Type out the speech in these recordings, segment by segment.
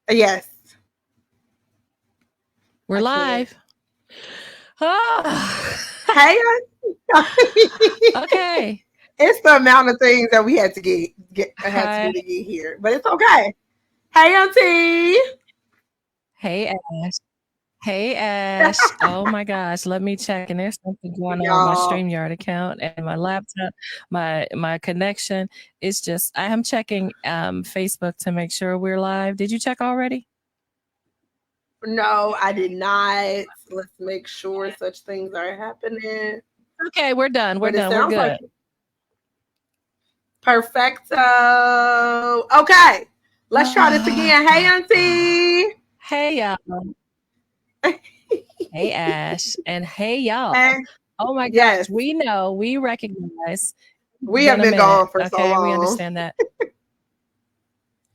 Yes. We're live. Oh. Hey. Okay. It's the amount of things that we had to get to do to get here, but it's okay. Hey, Auntie. Hey, Ash. Hey, Ash. Oh my gosh. Let me check. And there's something going on with my StreamYard account and my laptop, my connection. It's just I am checking Facebook to make sure we're live. Did you check already? No, I did not. Let's make sure such things are happening. Okay, we're done. We're done. We're good. Like perfecto. Okay, let's try this again. Hey, Auntie. Hey, y'all. Hey, Ash. And hey, y'all. Oh my gosh. We know, we recognize. We have been gone for so long. We understand that.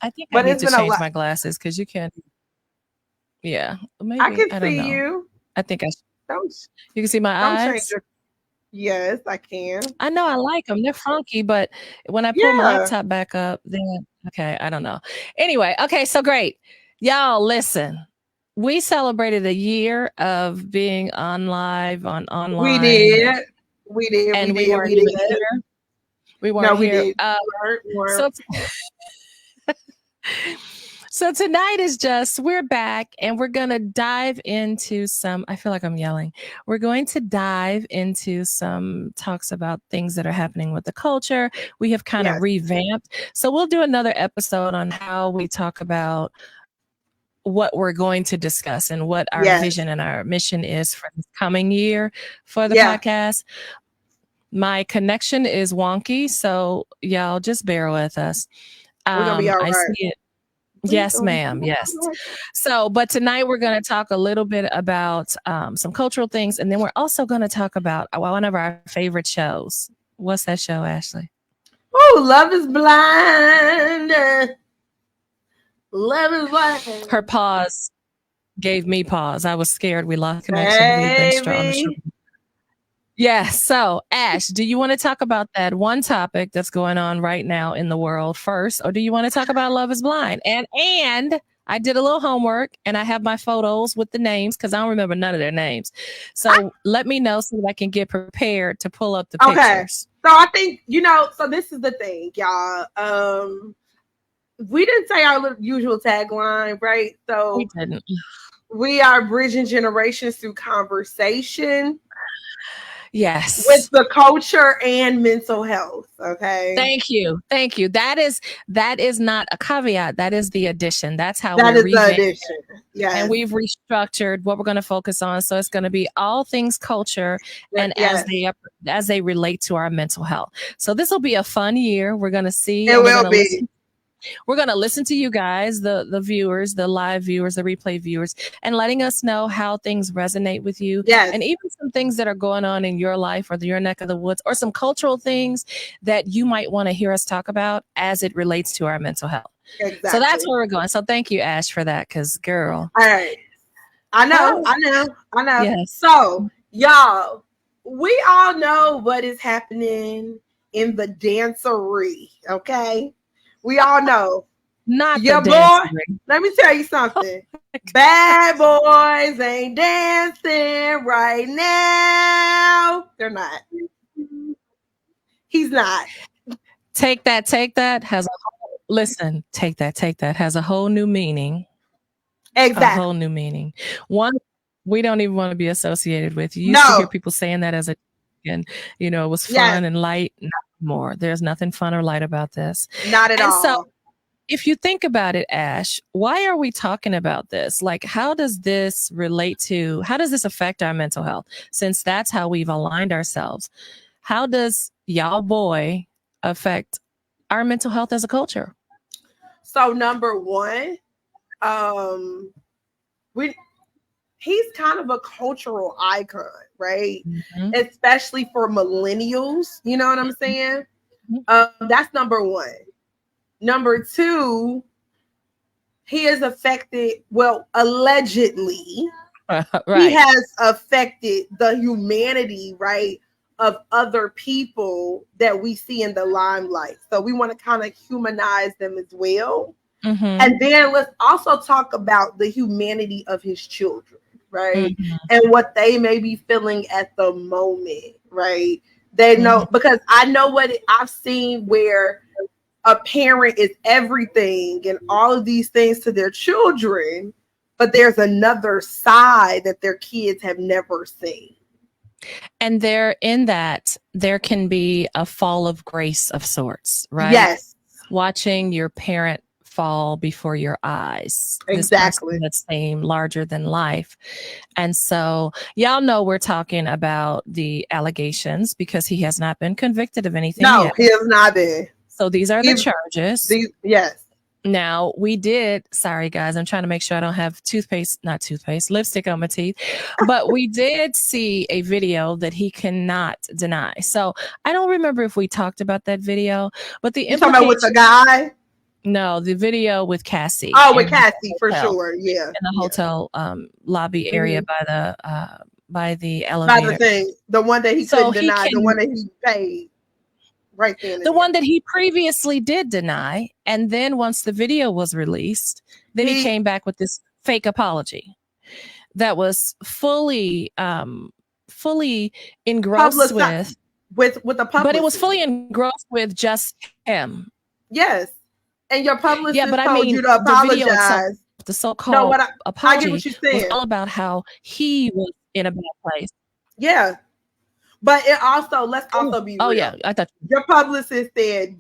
I think I need to change my glasses because you can't. Yeah, maybe I can don't see know. you. I think I should. You can see my eyes. Yes, I can. I know I like them. They're funky, but when I pull my laptop back up, then okay, I don't know. Anyway, okay, so great, y'all. Listen, we celebrated a year of being on live on online. We did, and we weren't even here. We weren't here. So tonight is just, we're back and we're going to dive into some, I feel like I'm yelling. We're going to dive into some talks about things that are happening with the culture. We have kind of revamped. So we'll do another episode on how we talk about what we're going to discuss and what our vision and our mission is for this coming year for the podcast. My connection is wonky, so y'all just bear with us. We're going to be all right. I see it. Yes, ma'am. Yes. So, but tonight we're going to talk a little bit about some cultural things. And then we're also going to talk about one of our favorite shows. What's that show, Ashley? Oh, Love is Blind. Love is Blind. Her pause gave me pause. I was scared we lost connection. We've been strong on the show. Yeah. So, Ash, do you want to talk about that one topic that's going on right now in the world first, or do you want to talk about Love is Blind? And I did a little homework and I have my photos with the names because I don't remember none of their names. So let me know so that I can get prepared to pull up the pictures. So I think, so this is the thing, y'all. We didn't say our usual tagline, right? So we didn't. We are bridging generations through conversation. Yes. With the culture and mental health. Okay. Thank you. Thank you. That is not a caveat. That is the addition. That's how we're the addition. Yeah. And we've restructured what we're going to focus on. So it's going to be all things culture and as they relate to our mental health. So this will be a fun year. We're going to see. It will be. We're going to listen to you guys, the viewers, the live viewers, the replay viewers, and letting us know how things resonate with you. Yes. And even some things that are going on in your life or your neck of the woods, or some cultural things that you might want to hear us talk about as it relates to our mental health. Exactly. So that's where we're going. So thank you, Ash, for that, because girl. All right. I know. Yes. So, y'all, we all know what is happening in the dancery, okay? We all know. Not your the boy. Let me tell you something. Bad boys ain't dancing right now. They're not. He's not. Take that has a whole, listen, take that has a whole new meaning. Exactly. A whole new meaning. One, we don't even want to be associated with. You used to hear people saying that as a, and it was fun and light. Not more. There's nothing fun or light about this. Not at all. So if you think about it, Ash, why are we talking about this? Like, how does this affect our mental health? Since that's how we've aligned ourselves. How does y'all boy affect our mental health as a culture? So number one, he's kind of a cultural icon, right? Mm-hmm. Especially for millennials. You know what I'm saying? Mm-hmm. That's number one. Number two, he has affected, allegedly, right. He has affected the humanity, right, of other people that we see in the limelight. So we want to kind of humanize them as well. And then let's also talk about the humanity of his children, right? And what they may be feeling at the moment, right? They know, because I know what I've seen where a parent is everything and all of these things to their children, but there's another side that their kids have never seen. And there can be a fall of grace of sorts, right? Yes. Watching your parent fall before your eyes. Exactly. That seem larger than life. And so y'all know we're talking about the allegations because he has not been convicted of anything yet. No, he has not been. So these are the charges. Yes. Now sorry guys, I'm trying to make sure I don't have lipstick on my teeth, but we did see a video that he cannot deny. So I don't remember if we talked about that video, but you talking about with the guy? No, the video with Cassie. Oh, with Cassie for sure. Yeah. In the hotel lobby area by the elevator. By the thing, the one that he couldn't deny, the one that he paid. Right there. The one that he previously did deny. And then once the video was released, then he came back with this fake apology that was fully engrossed with the public. But it was fully engrossed with just him. Yes. And your publicist told you to apologize. The so-called apology was all about how he was in a bad place. Yeah. But it also, let's also be real. Oh, yeah. I thought your publicist said,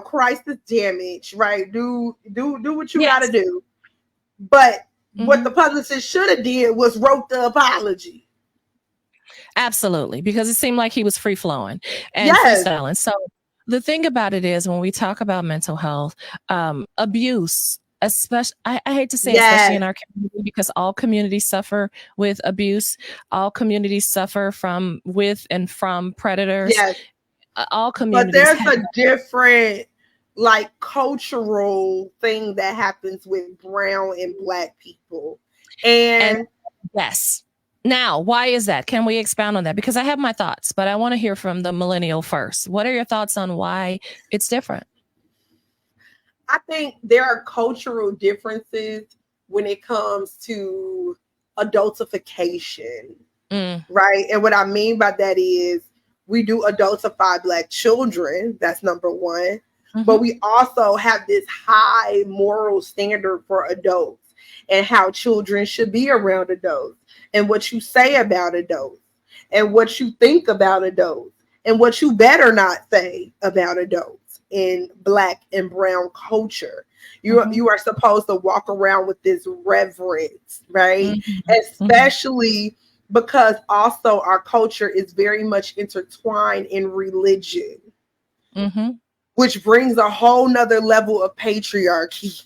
crisis damage, right? Do what you got to do. But what the publicist should have did was wrote the apology. Absolutely. Because it seemed like he was free flowing and freestyling. So the thing about it is when we talk about mental health, abuse, especially, I hate to say especially in our community, because all communities suffer with abuse. All communities suffer from predators. Yes. All communities. But there's a different cultural thing that happens with brown and black people. And yes. Now, why is that? Can we expound on that? Because I have my thoughts, but I want to hear from the millennial first. What are your thoughts on why it's different? I think there are cultural differences when it comes to adultification, right? And what I mean by that is we do adultify black children. That's number one. But we also have this high moral standard for adults and how children should be around adults and what you say about adults and what you think about adults and what you better not say about adults. In black and brown culture, you are supposed to walk around with this reverence, right? Especially because also our culture is very much intertwined in religion, which brings a whole nother level of patriarchy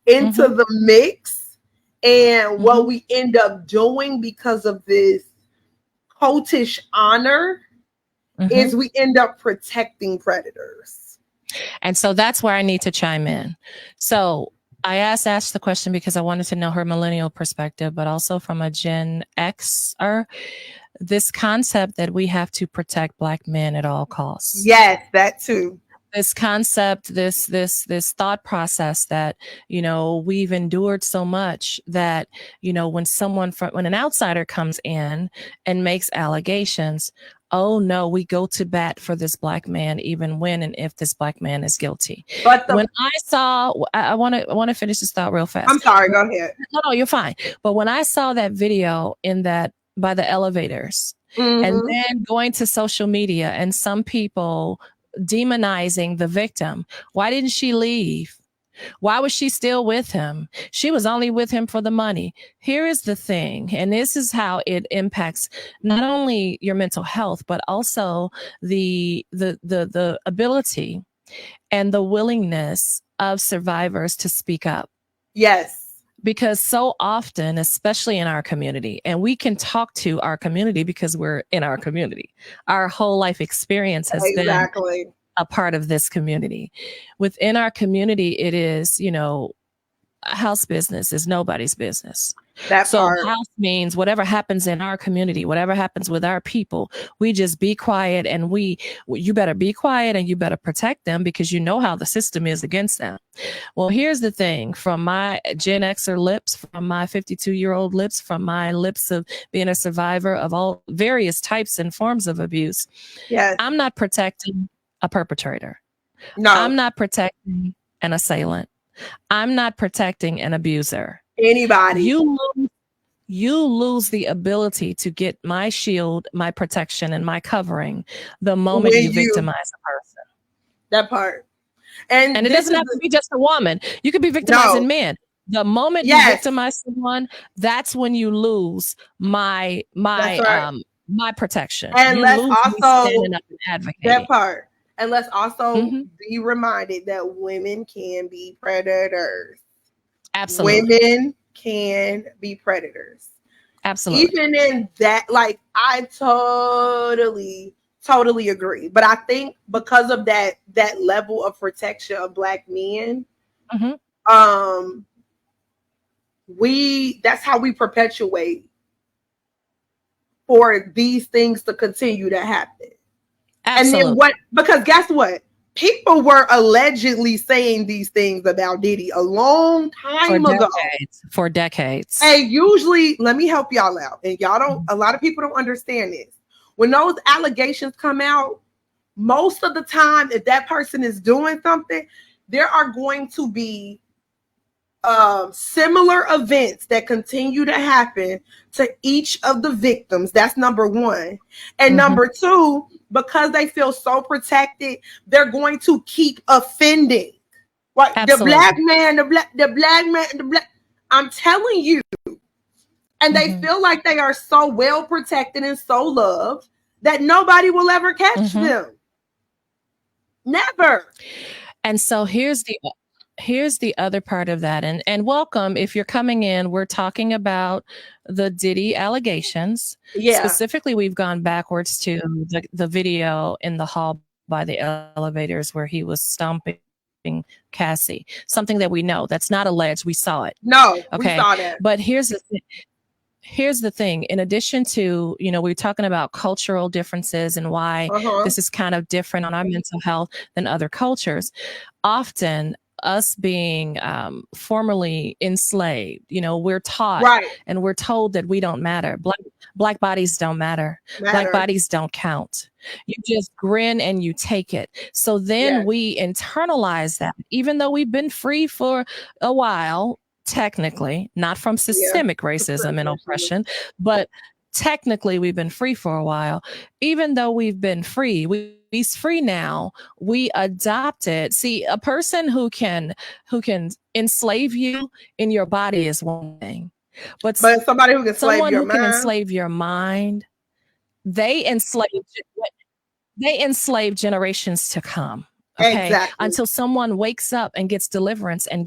into the mix. And what we end up doing because of this cultish honor is we end up protecting predators. And so that's where I need to chime in. So I asked Ash the question because I wanted to know her millennial perspective, but also from a Gen Xer, this concept that we have to protect black men at all costs. Yes, that too. This concept, this thought process that, we've endured so much that, when an outsider comes in and makes allegations, oh no, we go to bat for this black man, even when and if this black man is guilty. But when I want to finish this thought real fast. I'm sorry, go ahead. No, you're fine. But when I saw that video by the elevators and then going to social media and some people demonizing the victim, why didn't she leave? Why was she still with him? She was only with him for the money. Here is the thing, and this is how it impacts not only your mental health, but also the ability and the willingness of survivors to speak up. Yes. Because so often, especially in our community, and we can talk to our community because we're in our community. Our whole life experience has been a part of this community. Within our community, it is, house business is nobody's business. That so part. house means whatever happens in our community, whatever happens with our people, we just be quiet, and you better be quiet and you better protect them, because you know how the system is against them. Well, here's the thing, from my Gen Xer lips, from my 52-year-old lips, from my lips of being a survivor of all various types and forms of abuse. Yes. I'm not protecting a perpetrator. No. I'm not protecting an assailant. I'm not protecting an abuser. Anybody. You lose the ability to get my shield, my protection, and my covering the moment you victimize a person. That part. And it doesn't have to be just a woman. You could be victimizing men. The moment you victimize someone, that's when you lose my protection. And let's also standing up and advocating. That part. And let's also be reminded that women can be predators. Absolutely. Women can be predators. Absolutely. Even in that, like, I totally agree. But I think because of that level of protection of Black men, that's how we perpetuate for these things to continue to happen. Absolutely. And then because guess what? People were allegedly saying these things about Diddy a long time ago. For decades. Hey, usually, let me help y'all out. And a lot of people don't understand this. When those allegations come out, most of the time, if that person is doing something, there are going to be similar events that continue to happen to each of the victims. That's number one. And number two, because they feel so protected, they're going to keep offending. Right? The black man, I'm telling you. And they feel like they are so well protected and so loved that nobody will ever catch them. Never. And so here's the other part of that. And welcome, if you're coming in, we're talking about the Diddy allegations. Yeah. Specifically, we've gone backwards to the video in the hall by the elevators where he was stomping Cassie. Something that we know. That's not alleged. We saw it. No, we saw that. But here's the thing. In addition to, we're talking about cultural differences and why this is kind of different on our mental health than other cultures. Often, us being formerly enslaved, we're taught and we're told that we don't matter. Black bodies don't matter. Black bodies don't count. You just grin and you take it. So then we internalize that, even though we've been free for a while, technically, not from systemic racism and oppression, but technically we've been free for a while. Even though we've been free, he's free now. We adopted. See, a person who can enslave you in your body is one thing, but somebody who can enslave your mind, they enslave generations to come. Okay, exactly. Until someone wakes up and gets deliverance and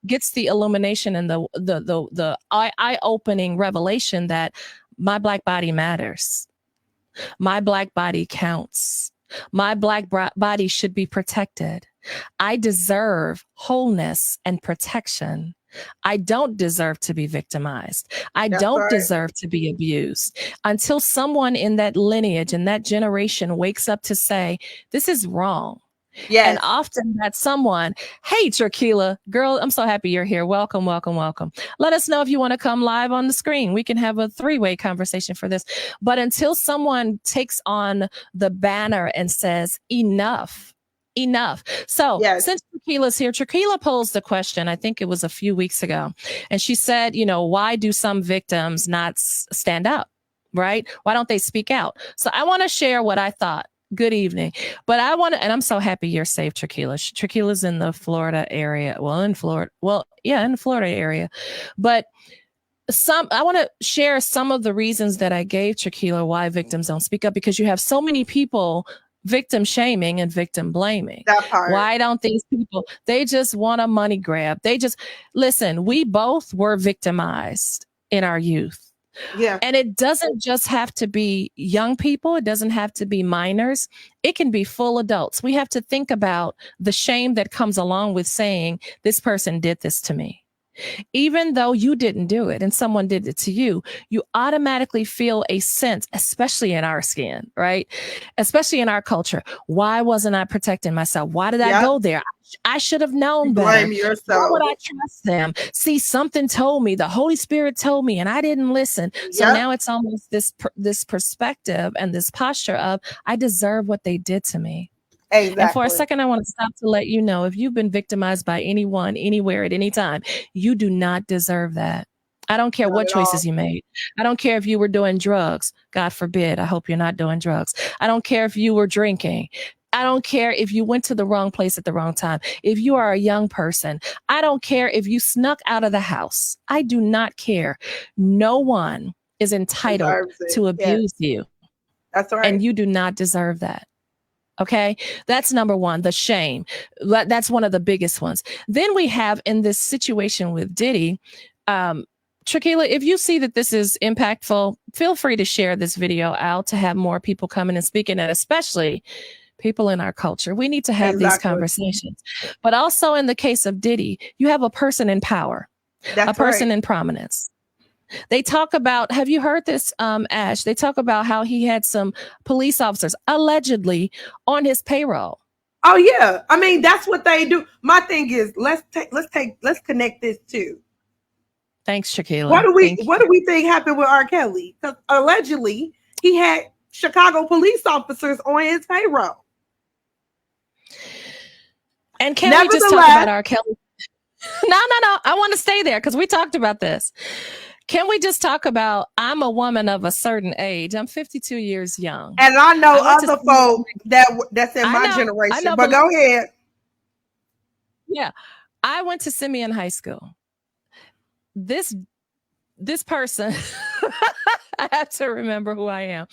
gets the illumination and the eye-opening revelation that my Black body matters. My Black body counts. My Black body should be protected. I deserve wholeness and protection. I don't deserve to be victimized. I don't deserve to be abused. Until someone in that lineage and that generation wakes up to say, this is wrong. Yes. And often that's someone, hey, Tequila, girl, I'm so happy you're here. Welcome, welcome, welcome. Let us know if you want to come live on the screen. We can have a three-way conversation for this. But until someone takes on the banner and says, enough. So since Tequila's here, Tequila posed the question, I think it was a few weeks ago. And she said, why do some victims not stand up, right? Why don't they speak out? So I want to share what I thought. Good evening. But and I'm so happy you're safe, Tequila. Tequila's in the Florida area. In the Florida area. But I want to share some of the reasons that I gave Tequila why victims don't speak up, because you have so many people victim shaming and victim blaming. That part. Why don't these people, they just want a money grab. Listen, we both were victimized in our youth. Yeah. And it doesn't just have to be young people. It doesn't have to be minors. It can be full adults. We have to think about the shame that comes along with saying, this person did this to me. Even though you didn't do it and someone did it to you, you automatically feel a sense, especially in our skin, right? Especially in our culture. Why wasn't I protecting myself? Why did I Yep. go there? I should have known better. Blame Why yourself. would I trust them? See, something told me, the Holy Spirit told me, and I didn't listen. So Yep. now it's almost this perspective and this posture of, I deserve what they did to me. Exactly. And for a second, I want to stop to let you know, if you've been victimized by anyone, anywhere, at any time, you do not deserve that. I don't care what choices you made. I don't care if you were doing drugs. God forbid. I hope you're not doing drugs. I don't care if you were drinking. I don't care if you went to the wrong place at the wrong time. If you are a young person, I don't care if you snuck out of the house. I do not care. No one is entitled to abuse you. That's right. And you do not deserve that. Okay, that's number one, the shame. That's one of the biggest ones. Then we have in this situation with Diddy, Trachila, if you see that this is impactful, feel free to share this video out to have more people coming and speaking, and especially people in our culture. We need to have these conversations. But also in the case of Diddy, you have a person in power, a person in prominence. They talk about, have you heard this, Ash? They talk about how he had some police officers allegedly on his payroll. Oh yeah. I mean, that's what they do. My thing is, let's connect this too. Thanks, Shakila. What do we think happened with R. Kelly? Because allegedly he had Chicago police officers on his payroll. And can we just talk about R. Kelly? No. I want to stay there because we talked about this. Can we just talk about, I'm a woman of a certain age. I'm 52 years young. And I know other folk that's in my generation, but go ahead. Yeah. I went to Simeon High School. This person, I have to remember who I am.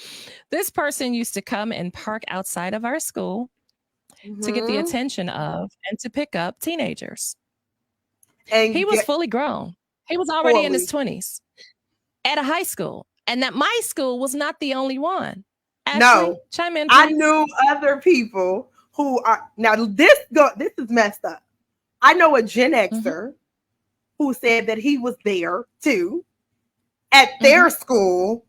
This person used to come and park outside of our school to get the attention of and to pick up teenagers. And he was fully grown. He was already in his 20s at a high school. And that my school was not the only one. Ashley, chime in, please. I knew other people who are, now this is messed up. I know a Gen Xer who said that he was there too at their school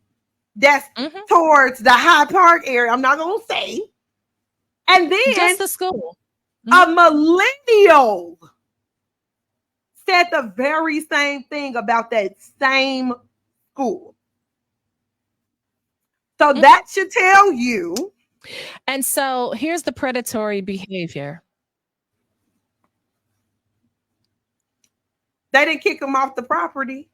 that's towards the High Park area. I'm not going to say. And then just the school. A millennial said the very same thing about that same school. So that should tell you. And so here's the predatory behavior. They didn't kick him off the property.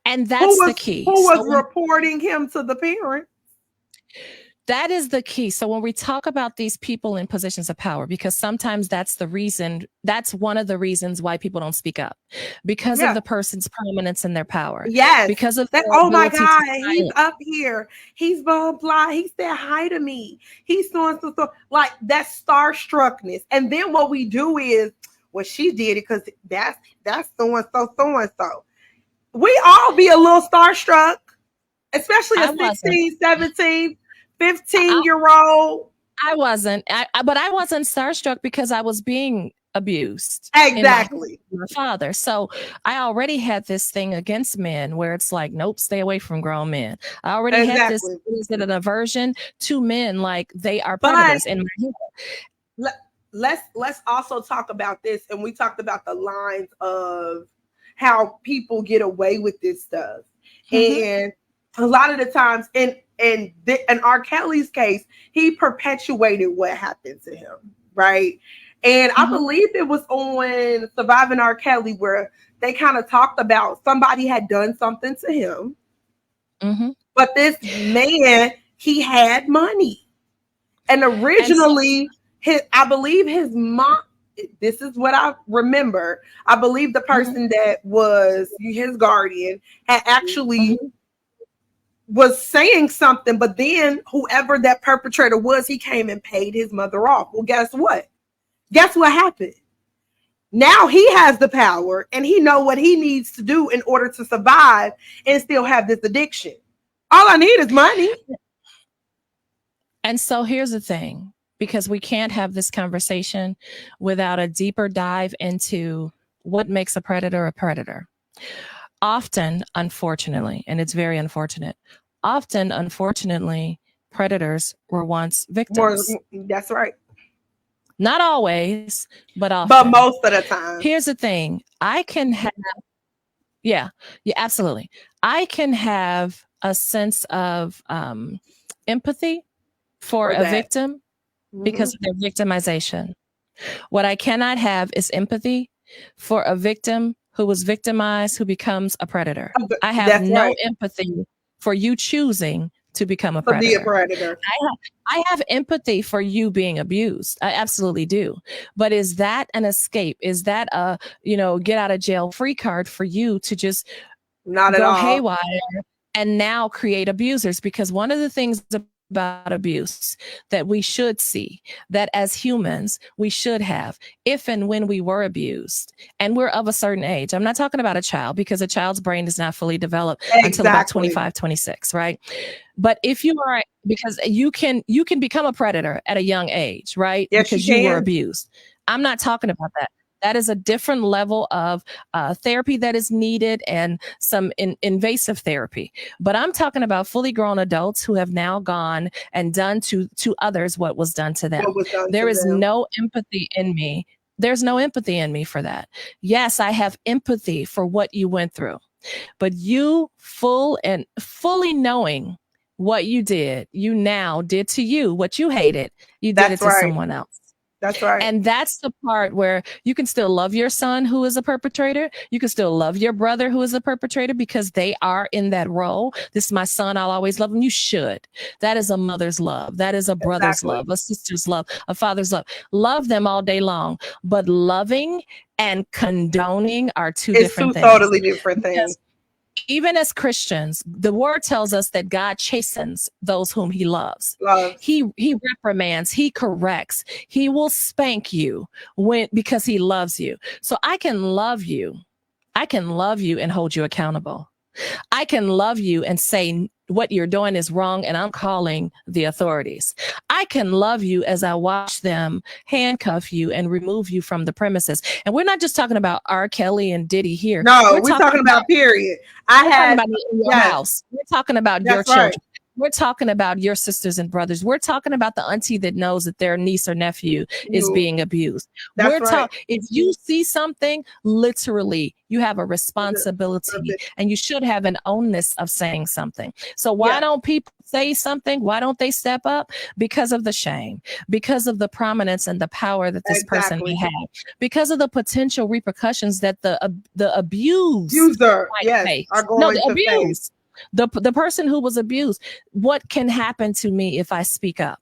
And that's the key. Who was reporting him to the parents? That is the key. So when we talk about these people in positions of power, because sometimes that's the reason, that's one of the reasons why people don't speak up, because of the person's prominence and their power. Yes. Because of that, oh my God, he's up here. He's blah, blah. He said hi to me. He's so and so. Like that starstruckness. And then what we do is, well, she did it because that's so and so. We all be a little starstruck, especially a 16, 17, 15-year-old. I wasn't, but I wasn't starstruck because I was being abused. Exactly. My father. So I already had this thing against men where it's like, nope, stay away from grown men. I already had this an aversion to men, like they are predators in my head. Let's also talk about this, and we talked about the lines of how people get away with this stuff, and a lot of the times, in R. Kelly's case, he perpetuated what happened to him, right? And I believe it was on Surviving R. Kelly where they kind of talked about somebody had done something to him, but this man, he had money, and originally. I believe his mom, this is what I remember. I believe the person that was his guardian had actually was saying something, but then whoever that perpetrator was, he came and paid his mother off. Well, guess what? Guess what happened? Now he has the power and he know what he needs to do in order to survive and still have this addiction. All I need is money. And so here's the thing. Because we can't have this conversation without a deeper dive into what makes a predator a predator. Often, unfortunately, and it's very unfortunate, often, unfortunately, predators were once victims. That's right. Not always, but often. But most of the time. Here's the thing. I can have, yeah, absolutely. I can have a sense of empathy for a victim because of their victimization. What I cannot have is empathy for a victim who was victimized, who becomes a predator. I have no empathy for you choosing to become a predator. Be a predator. I have empathy for you being abused. I absolutely do. But is that an escape? Is that a, get out of jail free card for you to just not at all haywire and now create abusers? Because one of the things about abuse that we should see, that as humans we should have, if and when we were abused and we're of a certain age. I'm not talking about a child, because a child's brain is not fully developed until about 25, 26, right? But if you are, because you can become a predator at a young age, right? Yes, because you were abused. I'm not talking about that. That is a different level of therapy that is needed, and some invasive therapy. But I'm talking about fully grown adults who have now gone and done to others what was done to them. There is no empathy in me. There's no empathy in me for that. Yes, I have empathy for what you went through, but you fully knowing what you now did to you, what you hated, you did it to someone else. That's right. And that's the part where you can still love your son who is a perpetrator. You can still love your brother who is a perpetrator because they are in that role. This is my son. I'll always love him. You should. That is a mother's love. That is a brother's love, a sister's love, a father's love. Love them all day long. But loving and condoning are two different things. Totally different things. Even as Christians, the word tells us that God chastens those whom he loves. He reprimands, he corrects, he will spank you because he loves you. So I can love you. I can love you and hold you accountable. I can love you and say what you're doing is wrong, and I'm calling the authorities. I can love you as I watch them handcuff you and remove you from the premises. And we're not just talking about R. Kelly and Diddy here. No, we're talking about period. We're talking about your house. We're talking about your children. We're talking about your sisters and brothers. We're talking about the auntie that knows that their niece or nephew is being abused. If you see something, literally, you have a responsibility, and you should have an onus of saying something. So why don't people say something? Why don't they step up? Because of the shame, because of the prominence and the power that this person may have, because of the potential repercussions that the abuser are going to face. The person who was abused, what can happen to me if I speak up?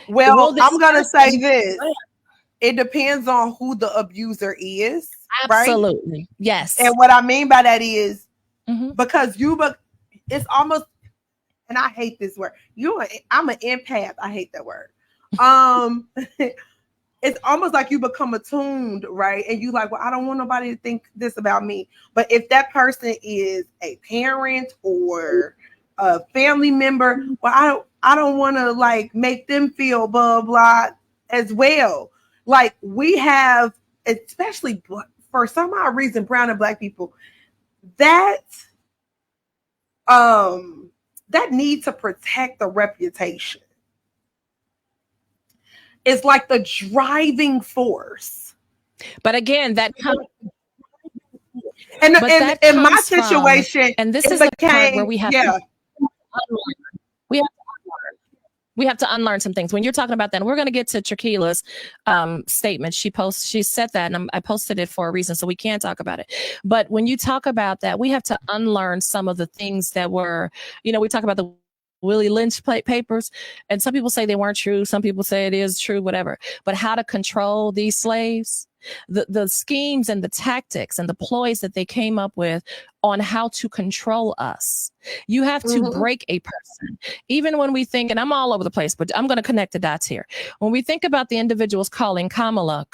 Well, I'm going to say this. It depends on who the abuser is. Absolutely. Right? Yes. And what I mean by that is because it's almost, and I hate this word. I'm an empath. I hate that word. It's almost like you become attuned, right? And you like, well, I don't want nobody to think this about me. But if that person is a parent or a family member, well, I don't want to like make them feel blah, blah as well. Like we have, especially for some odd reason, brown and black people, that need to protect the reputation. It's like the driving force. But again, that comes. And in my situation, and this is the part where we have to we have to unlearn some things. When you're talking about that, and we're going to get to Traquila's statement. She said that, and I posted it for a reason, so we can talk about it. But when you talk about that, we have to unlearn some of the things that were, we talk about the Willie Lynch papers, and some people say they weren't true. Some people say it is true, whatever. But how to control these slaves, the schemes and the tactics and the ploys that they came up with on how to control us. You have to break a person. Even when we think, and I'm all over the place, but I'm going to connect the dots here. When we think about the individuals calling Kamala,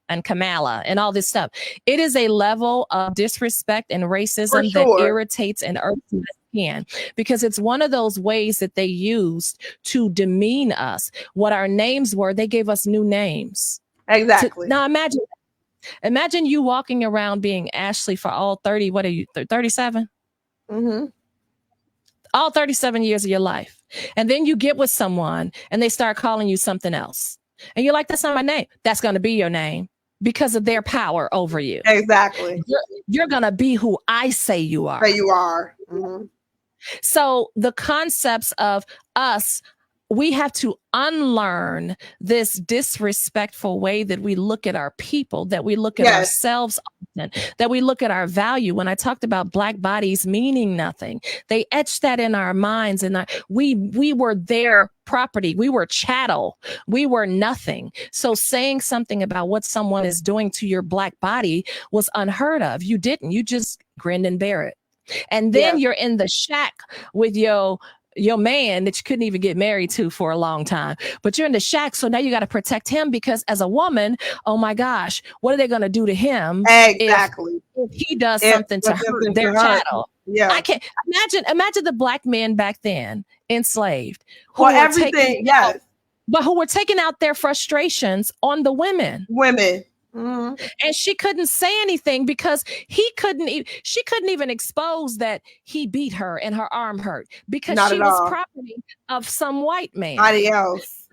and all this stuff, it is a level of disrespect and racism that irritates and irks me. Because it's one of those ways that they used to demean us. What our names were, they gave us new names. Exactly. Now imagine Imagine you walking around being Ashley for all 30, what are you, 37? Mm-hmm. All 37 years of your life. And then you get with someone and they start calling you something else. And you're like, that's not my name. That's going to be your name because of their power over you. Exactly. You're going to be who I say you are. Say you are. Mm-hmm. So the concepts of us, we have to unlearn this disrespectful way that we look at our people, that we look at ourselves often, that we look at our value. When I talked about Black bodies meaning nothing, they etched that in our minds, and we were their property. We were chattel. We were nothing. So saying something about what someone is doing to your Black body was unheard of. You didn't. You just grinned and bear it. And then you're in the shack with your man that you couldn't even get married to for a long time, but you're in the shack. So now you got to protect him because as a woman, oh my gosh, what are they going to do to him? Exactly. If he does something to hurt their chattel. Yeah. I can't imagine the Black men back then enslaved. Well, everything. Yes. But who were taking out their frustrations on the women. Mm-hmm. And she couldn't say anything because she couldn't even expose that he beat her and her arm hurt because she was property of some white man. Somebody else.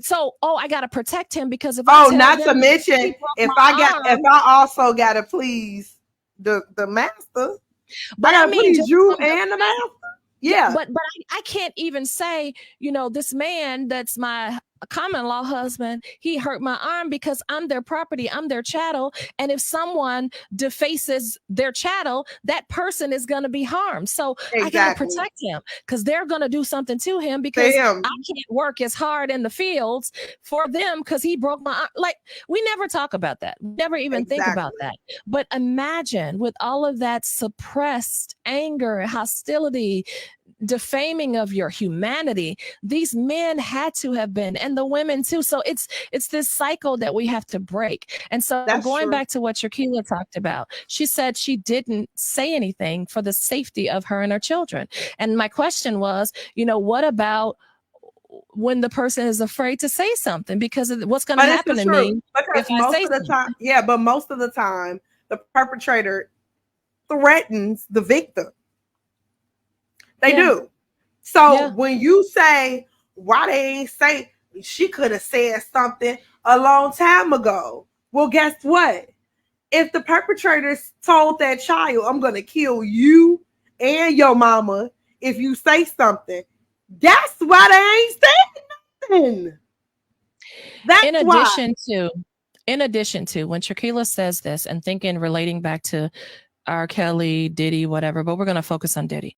So I got to protect him because if not to mention if I also got to please the master, but I got to please you and the master. Yeah. But I can't even say, this man that's my common law husband, he hurt my arm because I'm their property, I'm their chattel. And if someone defaces their chattel, that person is going to be harmed. So I got to protect him because they're going to do something to him because I can't work as hard in the fields for them because he broke my arm. Like, we never talk about that. We never even think about that. But imagine with all of that suppressed anger, hostility, defaming of your humanity, these men had to have been, and the women too. So it's this cycle that we have to break. And so going back to what Shakila talked about, she said she didn't say anything for the safety of her and her children. And my question was, what about when the person is afraid to say something because of what's going to happen to me if I say something? But most of the time, the perpetrator threatens the victim. They do. So when you say, why they ain't say, she could have said something a long time ago. Well, guess what? If the perpetrator told that child, I'm going to kill you and your mama if you say something, that's why they ain't saying nothing. That's in addition to when Shakila says this and relating back to R. Kelly, Diddy, whatever, but we're going to focus on Diddy.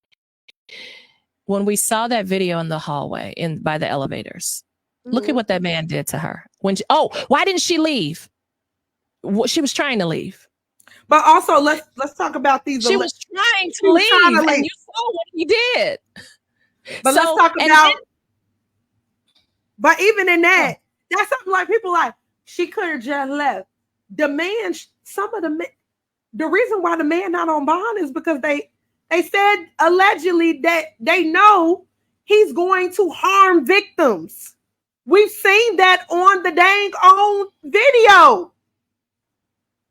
When we saw that video in the hallway by the elevators, look at what that man did to her. Why didn't she leave? She was trying to leave. But also, let's talk about these. She was trying to leave, and you saw what he did. But let's talk about. But even in that, that's something like people like she could have just left. The man, the reason why the man not on bond is because they said allegedly that they know he's going to harm victims. We've seen that on the dang old video.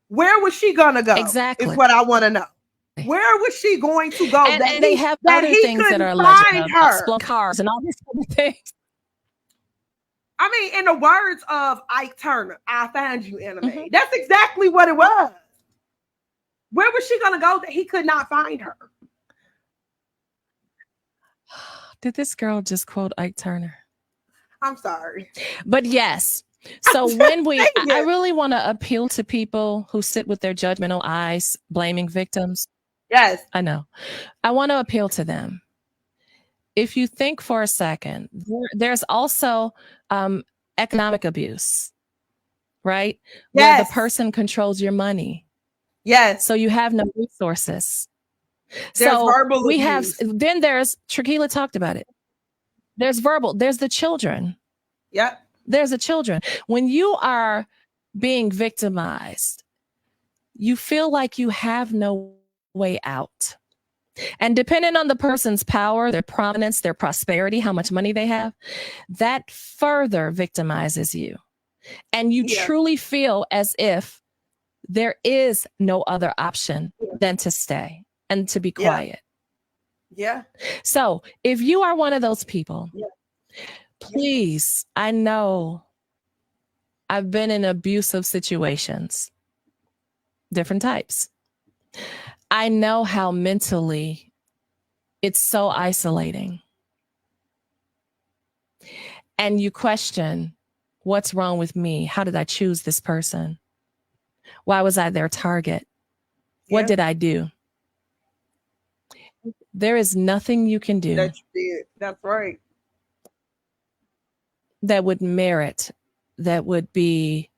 Where was she gonna go? Exactly. Is what I want to know. Where was she going to go? And they have other things that are alleged, cars and all these other things. I mean, in the words of Ike Turner, I found you, anime. That's exactly what it was. Where was she gonna go that he could not find her? Did this girl just quote Ike Turner? I'm sorry. But yes. So I really want to appeal to people who sit with their judgmental eyes, blaming victims. Yes. I know. I want to appeal to them. If you think for a second, there's also economic abuse, right? Yes. Where the person controls your money. Yes. So you have no resources. There's verbal abuse. Then there's Shakila talked about it. There's verbal. There's the children. Yep. There's the children. When you are being victimized, you feel like you have no way out. And depending on the person's power, their prominence, their prosperity, how much money they have, that further victimizes you. And you truly feel as if there is no other option than to stay and to be quiet. Yeah. So if you are one of those people, please, I know I've been in abusive situations, different types. I know how mentally it's so isolating. And you question, what's wrong with me? How did I choose this person? Why was I their target? What did I do? There is nothing you can do that you did. That's right. that would merit, that would be,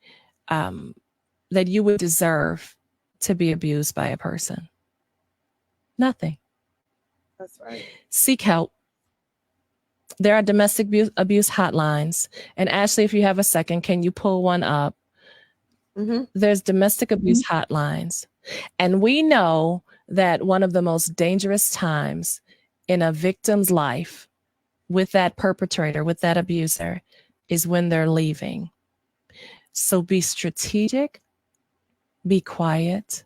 that you would deserve to be abused by a person. Nothing. That's right. Seek help. There are domestic abuse hotlines. And Ashley, if you have a second, can you pull one up? Mm-hmm. There's domestic abuse hotlines. And we know that one of the most dangerous times in a victim's life with that perpetrator, with that abuser, is when they're leaving. So be strategic, be quiet,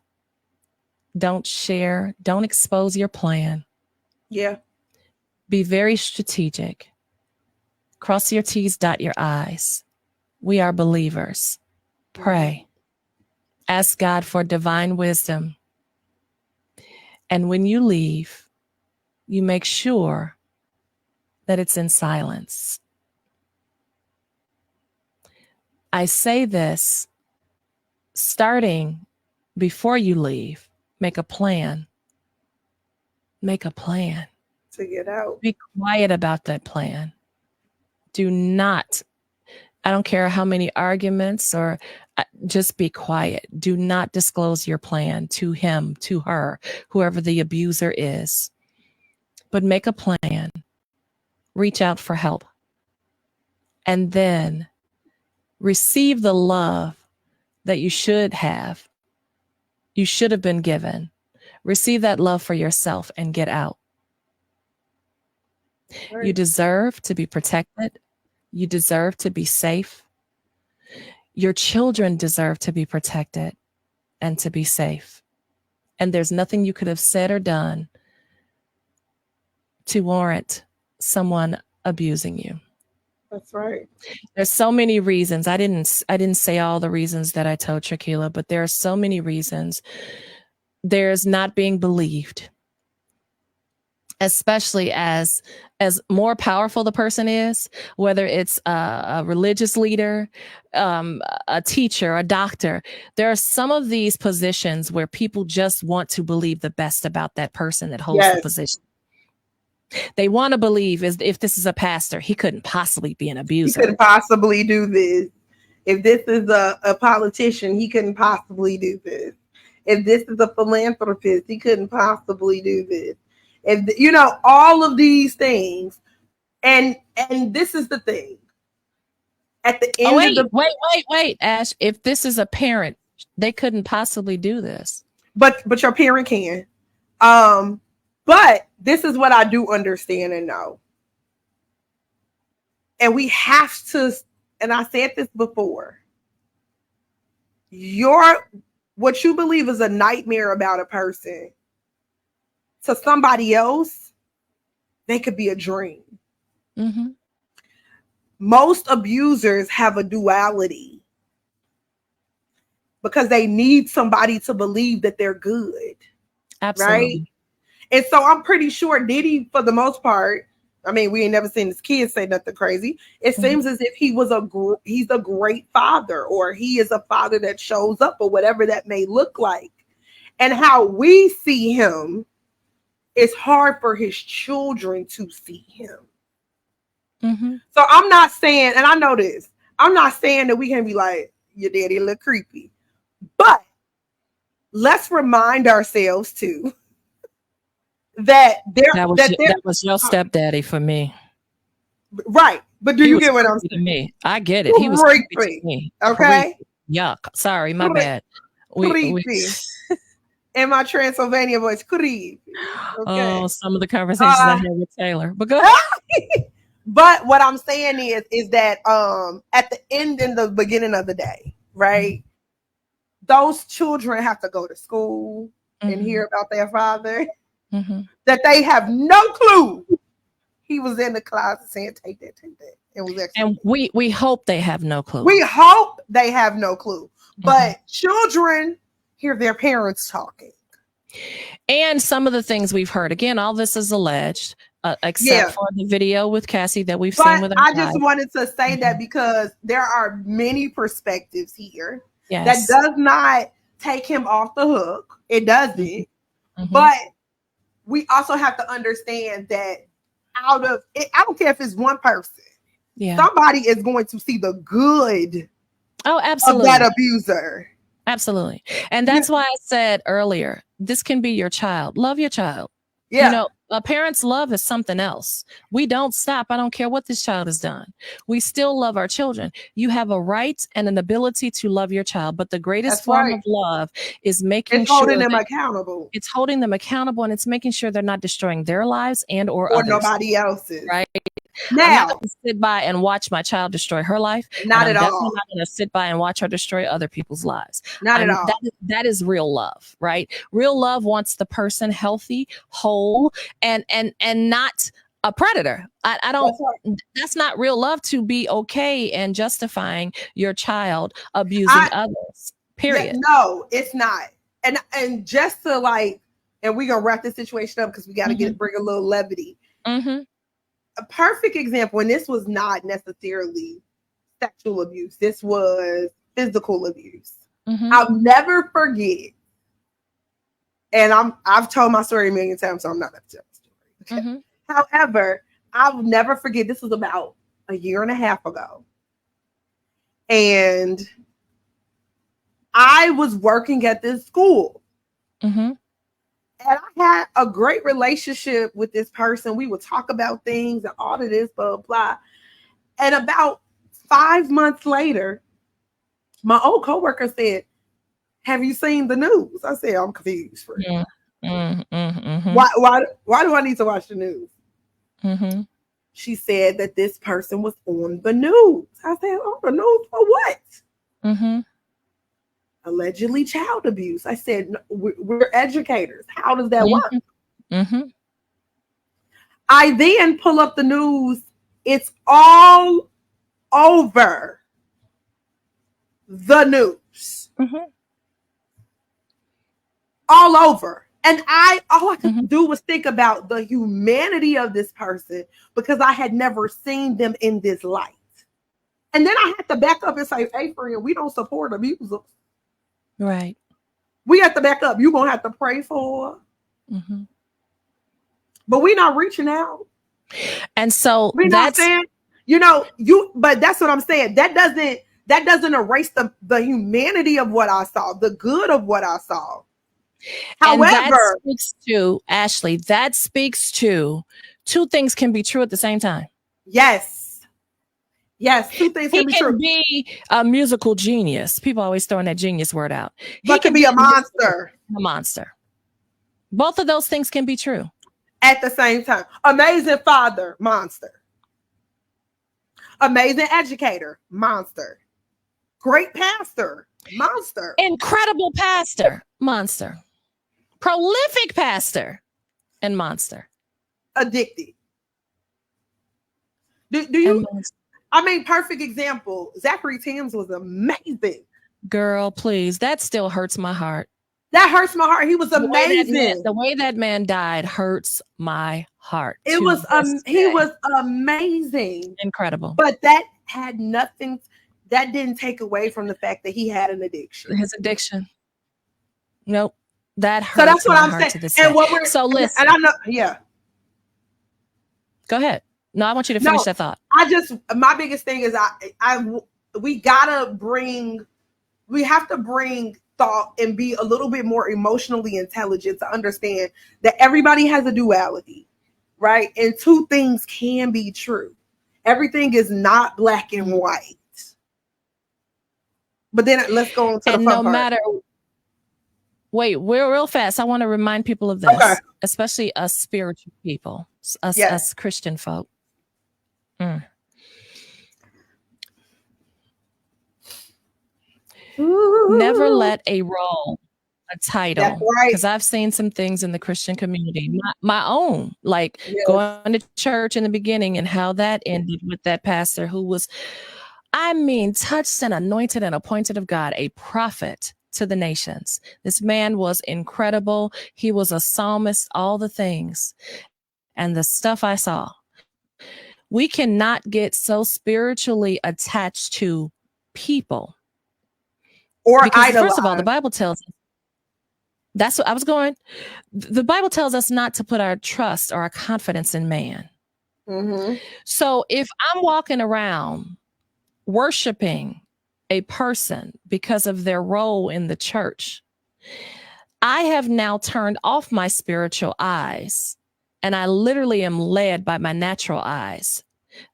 don't share, don't expose your plan. Yeah. Be very strategic. Cross your T's, dot your I's. We are believers. Pray. Ask God for divine wisdom. And when you leave, you make sure that it's in silence. I say this starting before you leave. Make a plan. Make a plan. To get out. Be quiet about that plan. Do not, I don't care how many arguments or just be quiet. Do not disclose your plan to him, to her, whoever the abuser is. But make a plan. Reach out for help. And then receive the love that you should have. You should have been given. Receive that love for yourself and get out. Right. You deserve to be protected. You deserve to be safe. Your children deserve to be protected and to be safe. And there's nothing you could have said or done to warrant someone abusing you. That's right. There's so many reasons. I didn't say all the reasons that I told Shaquila, but there are so many reasons. There's not being believed, especially as more powerful the person is, whether it's a religious leader, a teacher, a doctor. There are some of these positions where people just want to believe the best about that person that holds the position. They want to believe if this is a pastor, he couldn't possibly be an abuser. He couldn't possibly do this. If this is a politician, he couldn't possibly do this. If this is a philanthropist, he couldn't possibly do this. If you know all of these things, and this is the thing. At the end of the wait, Ash. If this is a parent, they couldn't possibly do this. But your parent can. But this is what I do understand and know. And we have to, and I said this before, what you believe is a nightmare about a person, to somebody else, they could be a dream. Mm-hmm. Most abusers have a duality because they need somebody to believe that they're good. Absolutely. Right? And so I'm pretty sure Diddy, for the most part, I mean, we ain't never seen his kids say nothing crazy. It seems as if he's a great father, or he is a father that shows up, or whatever that may look like. And how we see him, it's hard for his children to see him. Mm-hmm. So I'm not saying, and I know this, I'm not saying that we can be like, your daddy a little creepy. But let's remind ourselves too that that was your stepdaddy for me. Right. But do you get what I'm saying? Me. I get it. He was creepy to me. Okay. Creepy. Yuck. Sorry, my bad. Creepy. In my Transylvania voice, creepy. Okay. Oh, some of the conversations I had with Taylor. But go ahead. But what I'm saying is that at the end and the beginning of the day, right? those children have to go to school and hear about their father, that they have no clue he was in the closet saying, take that. And we hope they have no clue. We hope they have no clue. But children hear their parents talking. And some of the things we've heard, again, all this is alleged, except for the video with Cassie that we've seen with I just wanted to say that because there are many perspectives here that does not take him off the hook. It doesn't. But we also have to understand that out of it, I don't care if it's one person. Somebody is going to see the good of that abuser. Absolutely. And that's why I said earlier, this can be your child. Love your child. You know, a parent's love is something else. We don't stop. I don't care what this child has done. We still love our children. You have a right and an ability to love your child. But the greatest form of love is making sure holding them accountable. It's holding them accountable, and it's making sure they're not destroying their lives or others, nobody else's. Right. Now, I'm not going to sit by and watch my child destroy her life. Not at all. I'm not going to sit by and watch her destroy other people's lives. Not at all. That is real love, right? Real love wants the person healthy, whole, and not a predator. I don't. That's not real love to be okay and justifying your child abusing others. Period. No, it's not. And just to and we're gonna wrap this situation up because we got to bring a little levity. A perfect example, and this was not necessarily sexual abuse. This was physical abuse. I'll never forget. And I've told my story a million times, so I'm not going to tell the story. Okay? However, I'll never forget. This was about a year and a half ago, and I was working at this school. And I had a great relationship with this person. We would talk about things and all of this, blah, blah. And about 5 months later, my old coworker said, have you seen the news? I said, I'm confused. Why do I need to watch the news? She said that this person was on the news. I said, on the news for what? Allegedly child abuse. I said, we're educators. How does that work? I then pull up the news. It's all over the news. All over. And all I could do was think about the humanity of this person because I had never seen them in this light. And then I had to back up and say, hey, friend, we don't support abusers. Right. We have to back up. You're gonna have to pray for her. But we're not reaching out. And so we're not saying, but that's what I'm saying. That doesn't erase the humanity of what I saw, the good of what I saw. However, and that speaks to Ashley, that speaks to two things can be true at the same time. Yes, two things can be true. He can be a musical genius. People always throwing that genius word out. He can be a monster. A monster. Both of those things can be true. At the same time. Amazing father, monster. Amazing educator, monster. Great pastor, monster. Incredible pastor, monster. Prolific pastor, and monster. Addicted. Do you... I mean, perfect example. Zachary Timms was amazing. Girl, please. That still hurts my heart. That hurts my heart. He was amazing. The way that man died hurts my heart. He was amazing. Incredible. But that had nothing, that didn't take away from the fact that he had an addiction. His addiction. Nope. That hurts. So that's what I'm saying. And what we're listen. And I know, Go ahead. No, I want you to finish that thought. My biggest thing is we have to bring thought and be a little bit more emotionally intelligent to understand that everybody has a duality, right? And two things can be true. Everything is not black and white. But then let's go on to the fun part. Wait, we're real fast. I want to remind people of this, especially us spiritual people, us Christian folk. Never let a role, a That's title, right. because I've seen some things in the Christian community, my own, like going to church in the beginning and how that ended with that pastor who was, I mean, touched and anointed and appointed of God, a prophet to the nations. This man was incredible. He was a psalmist, all the things. And the stuff I saw, we cannot get so spiritually attached to people. Or because idolize. first of all, the Bible tells us, that's what I was going. The Bible tells us not to put our trust or our confidence in man. So if I'm walking around worshiping a person because of their role in the church, I have now turned off my spiritual eyes, and I literally am led by my natural eyes.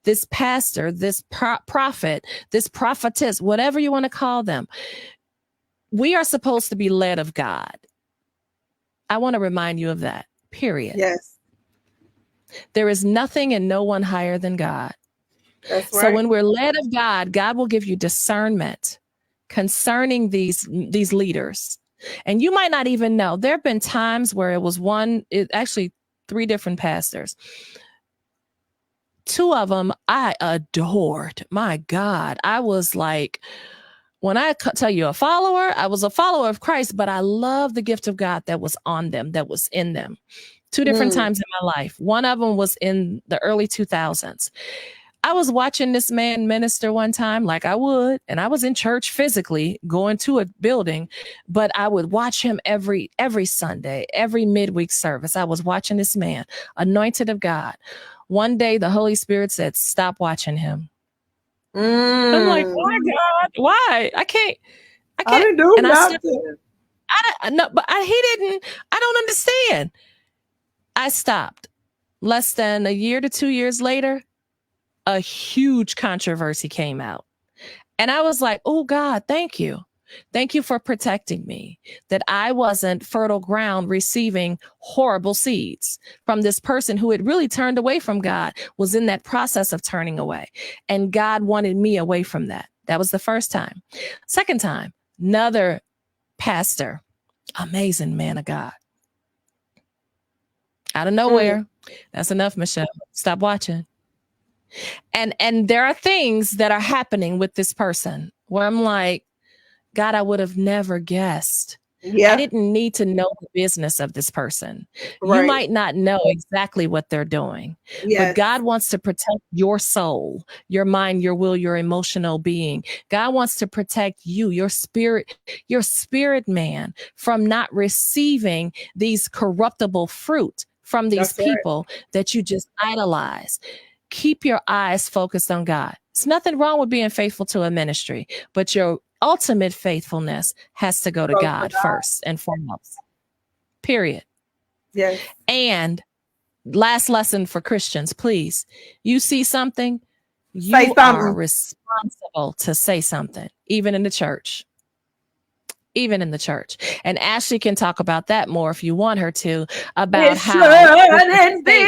This pastor, this prophet, this prophetess, whatever you want to call them, we are supposed to be led of God. I want to remind you of that, period. Yes. There is nothing and no one higher than God. That's right. So when we're led of God, God will give you discernment concerning these leaders. And you might not even know. There have been times where it was actually 3 different pastors. 2 of them I adored. My God. I was like, when I tell you a follower, I was a follower of Christ, but I love the gift of God that was on them, that was in them. 2 different times in my life. One of them was in the early 2000s. I was watching this man minister one time, like I would, and I was in church physically going to a building, but I would watch him every Sunday, every midweek service. I was watching this man, anointed of God. One day the Holy Spirit said, stop watching him. I'm like, why, God? Why? I can't. I didn't do nothing. I don't understand. I stopped. Less than a year to 2 years later, a huge controversy came out. And I was like, oh God, thank you. Thank you for protecting me, that I wasn't fertile ground receiving horrible seeds from this person who had really turned away from God, was in that process of turning away. And God wanted me away from that. That was the first time. Second time, another pastor, amazing man of God. Out of nowhere. That's enough, Michelle. Stop watching. And there are things that are happening with this person where I'm like, God, I would have never guessed. I didn't need to know the business of this person. You might not know exactly what they're doing, but God wants to protect your soul, your mind, your will, your emotional being. God wants to protect you, your spirit man, from not receiving these corruptible fruit from these people that you just idolize. Keep your eyes focused on God. There's nothing wrong with being faithful to a ministry, but your ultimate faithfulness has to go to God first and foremost. Period. Yes. And last lesson for Christians, please. You see something, you are responsible to say something, even in the church. Even in the church. And Ashley can talk about that more if you want her to, about how shouldn't be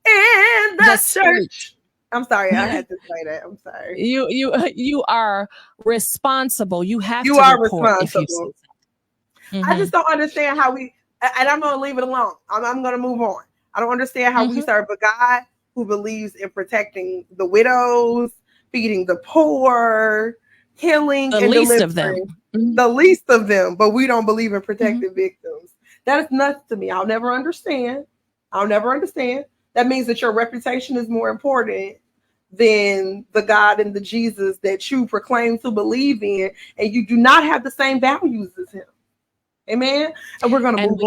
in the church. I'm sorry, I had to say that. I'm sorry. You are responsible. You have to report if you see something. I just don't understand how we, and I'm going to leave it alone. I'm going to move on. I don't understand how we serve a God who believes in protecting the widows, feeding the poor, healing and delivering. The least of them, but we don't believe in protecting victims. That is nuts to me. I'll never understand. That means that your reputation is more important than the God and the Jesus that you proclaim to believe in, and you do not have the same values as him. Amen. And we're going to move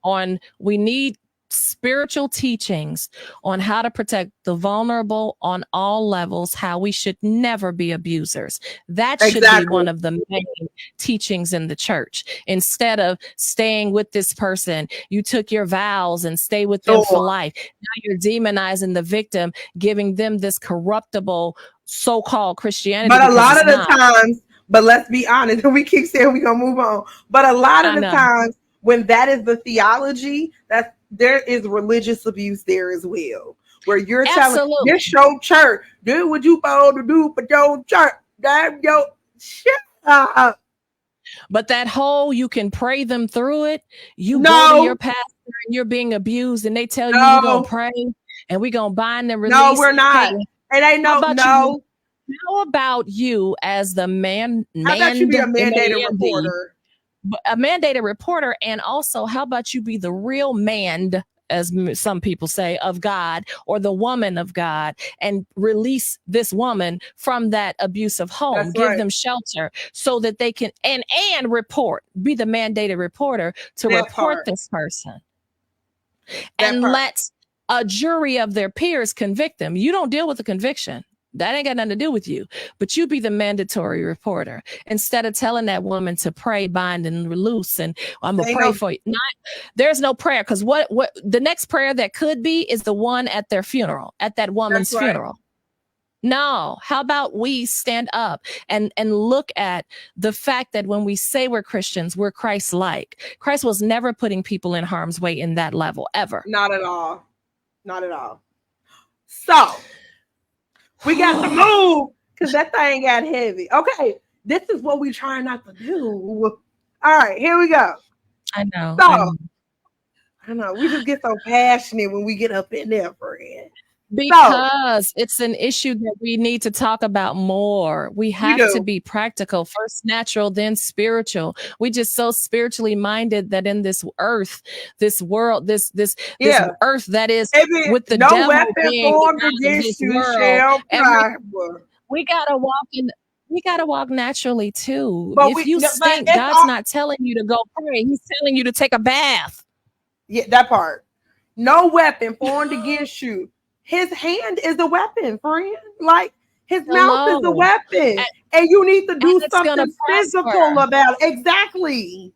on. We need spiritual teachings on how to protect the vulnerable on all levels, how we should never be abusers. That should be one of the main teachings in the church. Instead of staying with this person, you took your vows and stay with them for life. Now you're demonizing the victim, giving them this corruptible so-called Christianity. But a lot of the times, but let's be honest, we keep saying we're going to move on. But a lot of the times when that is the theology, there is religious abuse there as well, where you're telling this your church, do what you supposed to do for your church. Shut up. But that whole, you can pray them through it. You go to your pastor and you're being abused and they tell you we're going to pray and we're going to bind and release. No, we're not. Hey, it ain't how about you as the how about you be a mandated reporter? A mandated reporter, and also how about you be the real man, as some people say, of God, or the woman of God, and release this woman from that abusive home. Give them shelter so that they can and report. Be the mandated reporter to report this person. And let a jury of their peers convict them. You don't deal with the conviction. That ain't got nothing to do with you, but you be the mandatory reporter instead of telling that woman to pray, bind, and loose. And I'm gonna pray for you. There's no prayer, because what the next prayer that could be is the one at their funeral, at that woman's funeral. No, how about we stand up and look at the fact that when we say we're Christians, we're Christ-like. Christ was never putting people in harm's way in that level, ever. Not at all. Not at all. So we got to move because that thing got heavy. Okay, this is what we try not to do. All right, here we go. I know. So, I know. We just get so passionate when we get up in there, friend. Because it's an issue that we need to talk about more. We have to be practical, first natural, then spiritual. We just so spiritually minded that in this earth, this world, this earth that is with the devil being against you world, we gotta walk in. We gotta walk naturally too. But if you stink, God's not telling you to go pray. He's telling you to take a bath. Yeah, that part. No weapon formed against you. His hand is a weapon, friend. Like his mouth is a weapon, and you need to do something physical about it. Exactly.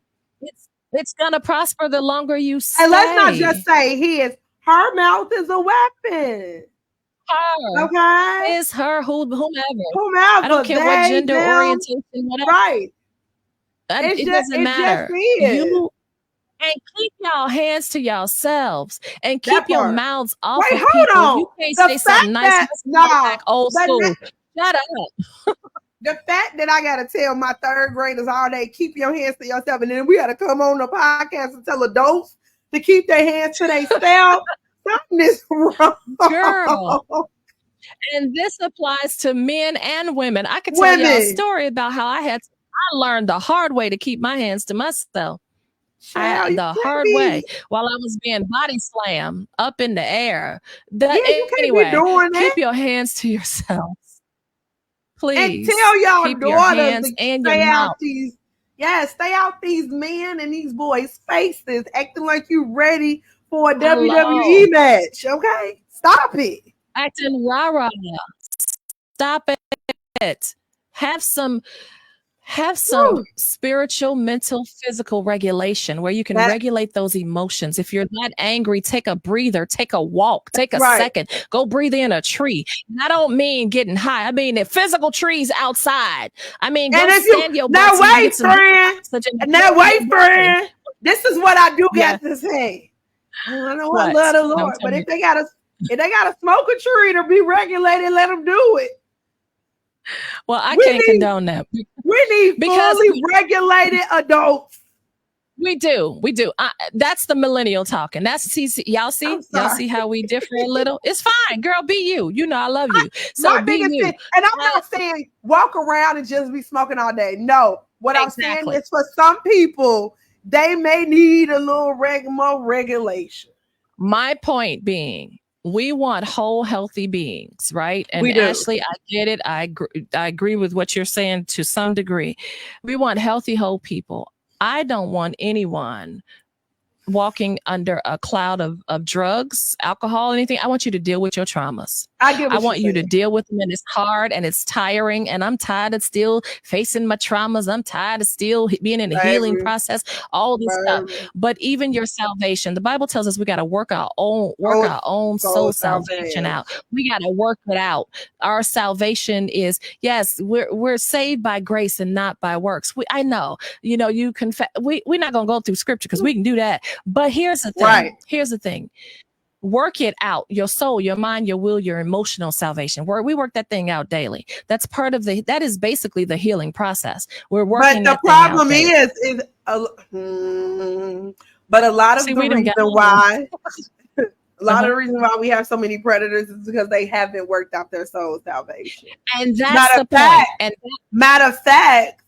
It's gonna prosper the longer you stay. And let's not just say his. Her mouth is a weapon. Her. Okay. Is her whomever. I don't care what gender orientation, whatever. Right. It doesn't matter. And keep y'all hands to yourselves and keep your mouths off of people. On. You can't say something nice. Like old school. Shut up. The fact that I gotta tell my third graders all day, keep your hands to yourself, and then we gotta come on the podcast and tell adults to keep their hands to themselves. Something is wrong. Girl. And this applies to men and women. I could tell you a story about how I learned the hard way to keep my hands to myself. The hard way while I was being body slammed up in the air. Anyway, keep your hands to yourselves, please. And tell y'all keep daughters your hands and stay your out mouth. Stay out these men and these boys' faces, acting like you ready for a WWE match. Okay, stop it. Acting rah-rah. Stop it. Have some spiritual, mental, physical regulation where you can regulate those emotions. If you're that angry, take a breather, take a walk, take a second, go breathe in a tree. And I don't mean getting high. I mean the physical trees outside. I mean, go stand your butt. Now wait, friend. This is what I do got to say. I know I love the Lord, but if they gotta smoke a tree to be regulated, let them do it. Well, I can't condone that. We need fully regulated adults. We do. That's the millennial talking. Y'all see how we differ a little? It's fine, girl. Be you. You know I love you. So be you. And I'm not saying walk around and just be smoking all day. No. What I'm saying is for some people, they may need a little more regulation. My point being, we want whole, healthy beings, right? And Ashley, I get it. I agree with what you're saying to some degree. We want healthy, whole people. I don't want anyone walking under a cloud of drugs, alcohol, anything. I want you to deal with your traumas. I want you to deal with them, and it's hard and it's tiring, and I'm tired of still facing my traumas. I'm tired of still being in the healing process, all this stuff. But even your salvation, the Bible tells us we got to work our own soul salvation out. We got to work it out. Our salvation is, yes, we're saved by grace and not by works. I know, you confess. We're not gonna go through scripture because we can do that. But here's the thing. Here's the thing. work it out. Your soul, your mind, your will, your emotional salvation. We work that thing out daily. That's part of that is basically the healing process. We're working But the problem is but a lot of the reason why a lot of the reason why we have so many predators is because they haven't worked out their soul salvation. And that's the point. And matter of fact,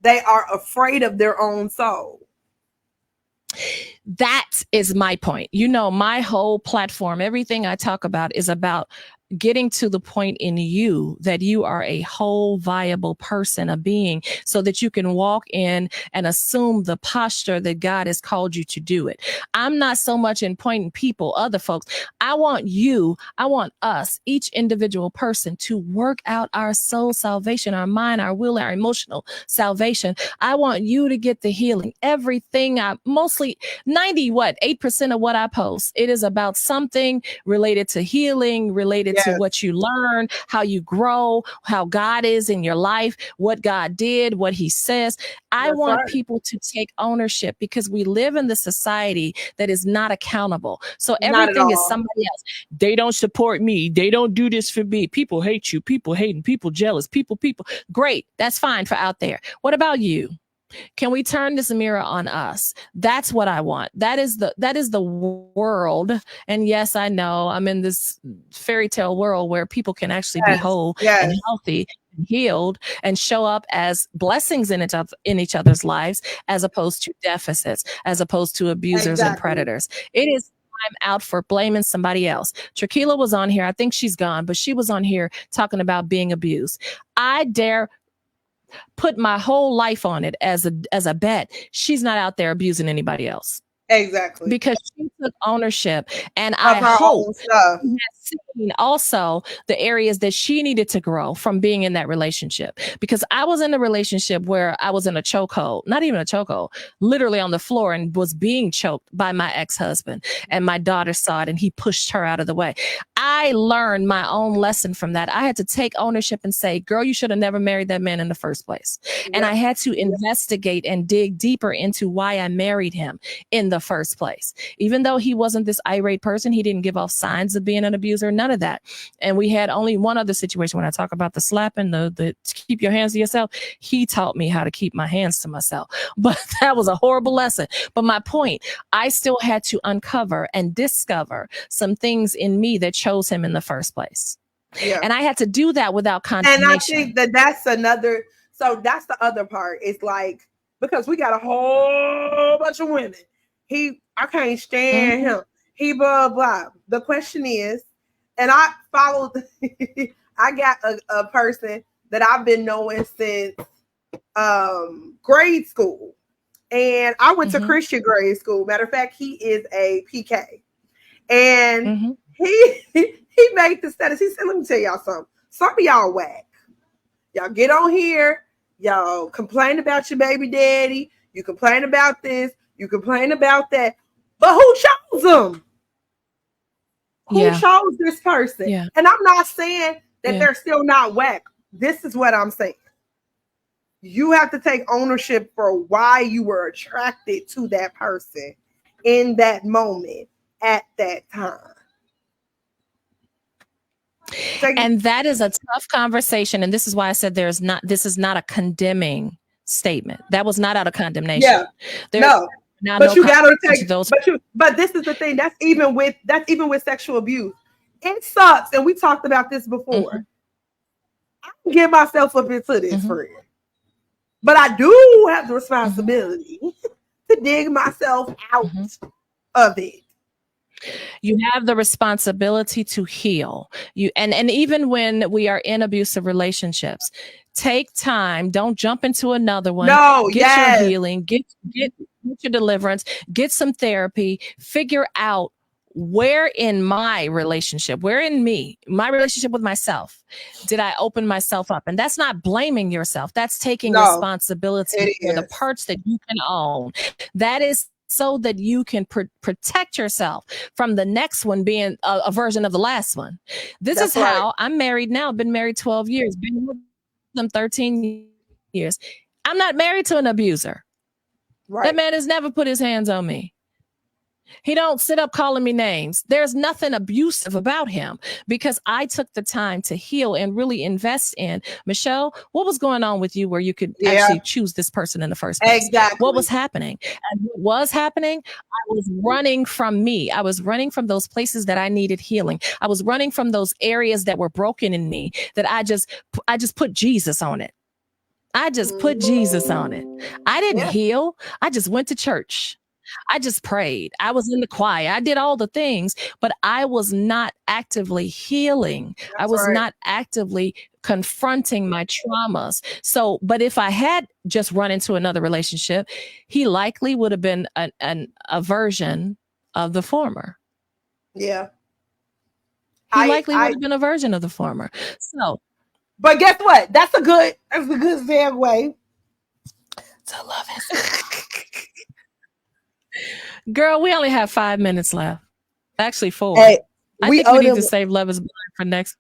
they are afraid of their own soul. That is my point. You know, my whole platform, everything I talk about is about getting to the point in you that you are a whole viable person, a being, so that you can walk in and assume the posture that God has called you to do it. I'm not so much in pointing people, other folks. I want us, each individual person, to work out our soul salvation, our mind, our will, our emotional salvation. I want you to get the healing. Everything mostly 8% of what I post, it is about something related to healing, related to what you learn, how you grow, how God is in your life, what God did, what he says. I want people to take ownership, because we live in the society that is not accountable. So everything is somebody else. They don't support me. They don't do this for me. People hate you. People hating. People jealous. People. Great. That's fine for out there. What about you? Can we turn this mirror on us? That's what I want. That is the world. And yes, I know I'm in this fairy tale world where people can actually be whole and healthy and healed and show up as blessings in each other's lives, as opposed to deficits, as opposed to abusers and predators. It is time out for blaming somebody else. Traquila was on here. I think she's gone, but she was on here talking about being abused. I dare put my whole life on it as a bet. She's not out there abusing anybody else. Exactly. Because she took ownership, and I hope she has seen also the areas that she needed to grow from being in that relationship. Because I was in a relationship where I was in a chokehold, not even a chokehold, literally on the floor, and was being choked by my ex-husband, and my daughter saw it and he pushed her out of the way. I learned my own lesson from that. I had to take ownership and say, girl, you should have never married that man in the first place. And I had to investigate and dig deeper into why I married him in the first place. Even though he wasn't this irate person, he didn't give off signs of being an abuser, none of that. And we had only one other situation. When I talk about the slapping, the keep your hands to yourself, he taught me how to keep my hands to myself. But that was a horrible lesson. But my point, I still had to uncover and discover some things in me that chose him in the first place. Yeah. And I had to do that without condemnation. And I think that's another, so that's the other part. It's like, because we got a whole bunch of women. I can't stand him. He blah, blah. The question is, and I followed, I got a person that I've been knowing since grade school. And I went to Christian grade school. Matter of fact, he is a PK. And he made the status. He said, let me tell y'all something. Some of y'all whack. Y'all get on here. Y'all complain about your baby daddy. You complain about this. You complain about that. But who chose them? Who chose this person? Yeah. And I'm not saying that they're still not whack. This is what I'm saying. You have to take ownership for why you were attracted to that person in that moment at that time. And that is a tough conversation. And this is why I said this is not a condemning statement. That was not out of condemnation. Yeah. But you gotta take those. But this is the thing. That's even with sexual abuse. It sucks. And we talked about this before. I can get myself up into this, friend. But I do have the responsibility to dig myself out of it. You have the responsibility to heal. And even when we are in abusive relationships, take time. Don't jump into another one. No, get your healing. Get your deliverance. Get some therapy. Figure out where in my relationship, my relationship with myself, did I open myself up? And that's not blaming yourself. That's taking responsibility for the parts that you can own. That is so that you can protect yourself from the next one being a version of the last one. This is how I'm married now. I've been married 12 years, been with them 13 years. I'm not married to an abuser. Right. That man has never put his hands on me. He don't sit up calling me names. There's nothing abusive about him because I took the time to heal and really invest in. Michelle, what was going on with you where you could actually choose this person in the first place? Exactly. What was happening? And what was happening? I was running from me. I was running from those places that I needed healing. I was running from those areas that were broken in me that I just put Jesus on it. I just put Jesus on it. I didn't heal. I just went to church. I just prayed. I was in the choir. I did all the things, but I was not actively healing. I was not actively confronting my traumas. So, but if I had just run into another relationship, he likely would have been a version of the former. Yeah. He likely would have been a version of the former. So, but guess what? That's a good segue to love his. Girl, we only have 5 minutes left. Actually, 4. Hey, I think we need to save Love is Blind for next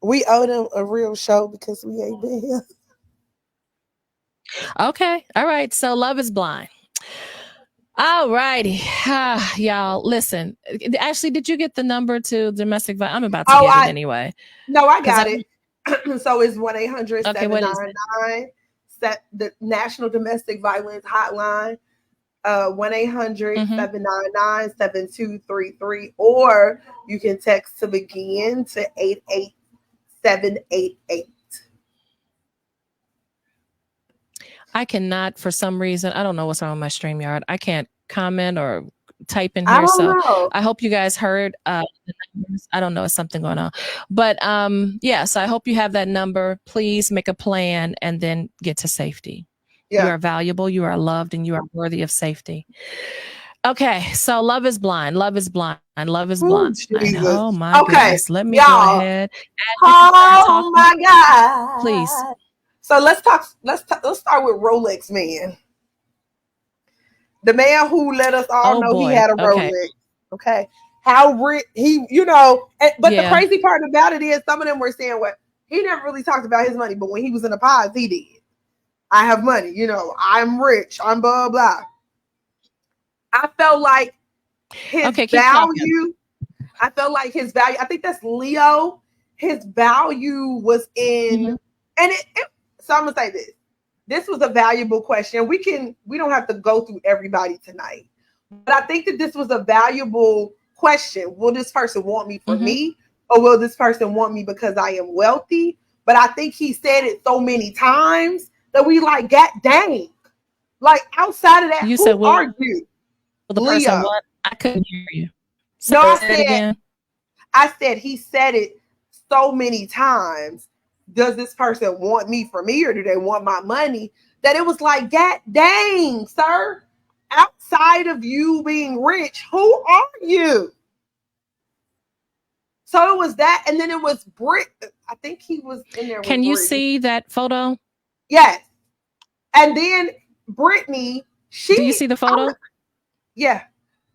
week. We owe them a real show because we ain't been here. Okay. All right. So Love is Blind. All righty. Y'all, listen. Ashley, did you get the number to domestic violence? I'm about to get it anyway. No, I got it. So it's 1-800-799 the National Domestic Violence Hotline. 1-800-799-7233, or you can text to begin to 88788. I cannot, for some reason, I don't know what's wrong with my StreamYard. I can't comment or type in here. So I hope you guys heard the numbers. I don't know, it's something going on. But so I hope you have that number. Please make a plan and then get to safety. Yeah. You are valuable, you are loved, and you are worthy of safety. Okay, so Love is Blind. Love is Blind. Love is Blind. Oh my goodness. Let me go ahead. Oh my God. Please. So let's start with Rolex Man. The man who let us all know he had a Rolex. Okay. How rich he, but the crazy part about it is some of them were saying he never really talked about his money, but when he was in the pods, he did. I have money, I'm rich, I'm blah, blah. I felt like his value, I think that's Leo. His value was in, so I'm going to say this. This was a valuable question. We don't have to go through everybody tonight, but I think that this was a valuable question. Will this person want me for me, or will this person want me because I am wealthy? But I think he said it so many times that we God dang. Like outside of that, who are you? The person what? I couldn't hear you. So I said he said it so many times. Does this person want me for me, or do they want my money? That it was God dang, sir. Outside of you being rich, who are you? So it was that, and then it was Brit. I think he was in there. Can you see that photo? Yes. And then Brittany, do you see the photo?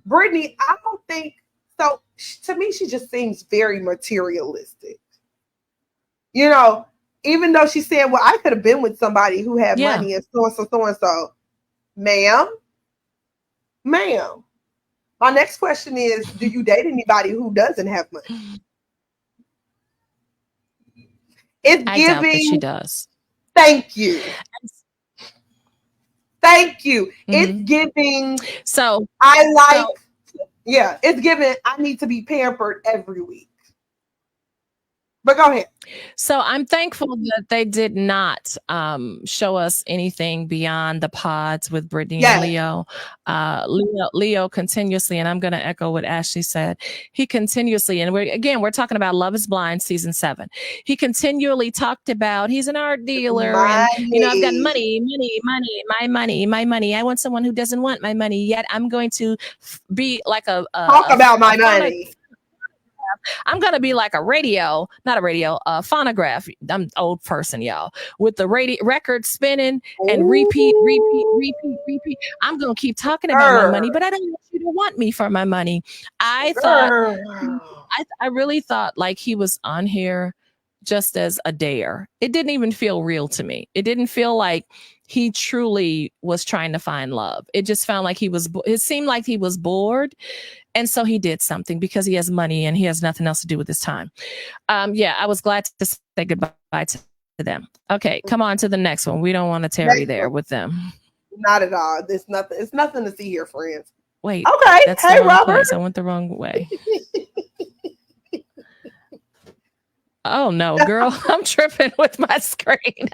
Brittany, I don't think so. To me, she just seems very materialistic. Even though she said, well, I could have been with somebody who had money and so. Ma'am. My next question is, do you date anybody who doesn't have money? I doubt that she does. Thank you. It's giving. So it's giving. I need to be pampered every week. But go ahead. So I'm thankful that they did not show us anything beyond the pods with Brittany and Leo. Leo continuously, and I'm going to echo what Ashley said. He continuously, and we're talking about Love is Blind season 7. He continually talked about he's an art dealer, and I've got money, my money. I want someone who doesn't want my money. Yet I'm going to be like talk about my money. I'm going to be like a phonograph. I'm an old person, y'all, with the record spinning and repeat. I'm going to keep talking about my money, but I don't want you to want me for my money. I really thought like he was on here just as a dare. It didn't even feel real to me. It didn't feel like he truly was trying to find love. It just found like it seemed like he was bored. And so he did something because he has money and he has nothing else to do with his time. Yeah, I was glad to say goodbye to them. Okay, come on to the next one. We don't want to tarry there with them. Not at all. There's nothing. It's nothing to see here, friends. Wait. Okay. That's hey, the wrong Robert. place. I went the wrong way. Oh no, girl. I'm tripping with my screen.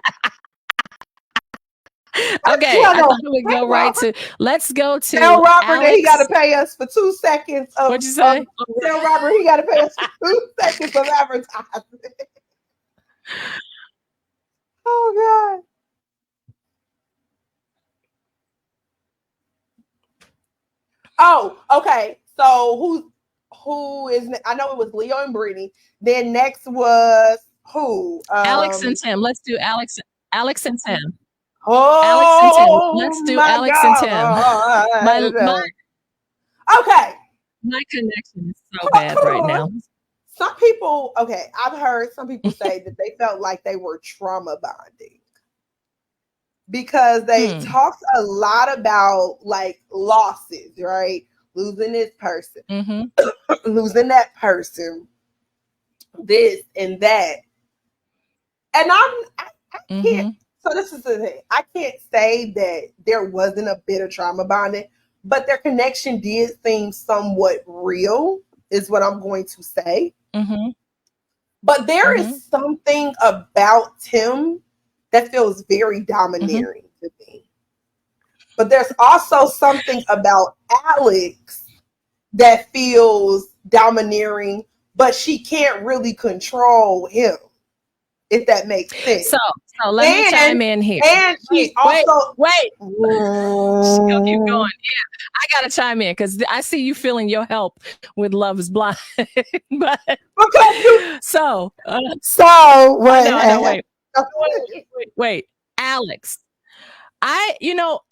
Okay, I thought we'd go right to. Let's go to. Tell Robert Alex. that he got to pay us for 2 seconds. What'd you say? Tell Robert he got to pay us for 2 seconds of advertising. Oh God. Oh, okay. So who is? I know it was Leo and Brittany. Then next was who? Alex and Tim. Let's do Alex and Tim. Oh, Alex and Tim. Let's do Alex God. and Tim. Okay. My connection is so bad right now. Some people, okay, I've heard some people say that they felt like they were trauma bonding because they talked a lot about like losses, right? Losing this person, losing that person, this and that. And I can't. So this is the thing. I can't say that there wasn't a bit of trauma bonding, but their connection did seem somewhat real, is what I'm going to say. But there is something about Tim that feels very domineering to me. But there's also something about Alex that feels domineering, but she can't really control him, if that makes sense. So let me chime in here. And she also wait. She'll keep going. Yeah, I gotta chime in because I see you feeling your help with Love Is Blind. But so wait, Alex. I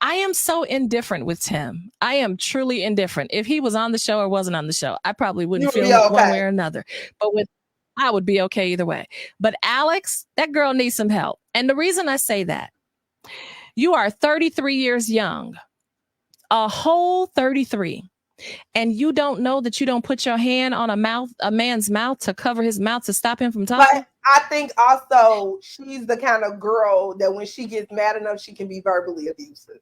am so indifferent with Tim. I am truly indifferent. If he was on the show or wasn't on the show, I probably wouldn't feel one way or another. But I would be okay either way. But Alex, that girl needs some help. And the reason I say that, you are 33 years young, a whole 33, and you don't know that you don't put your hand on a man's mouth to cover his mouth to stop him from talking. But I think also she's the kind of girl that when she gets mad enough, she can be verbally abusive.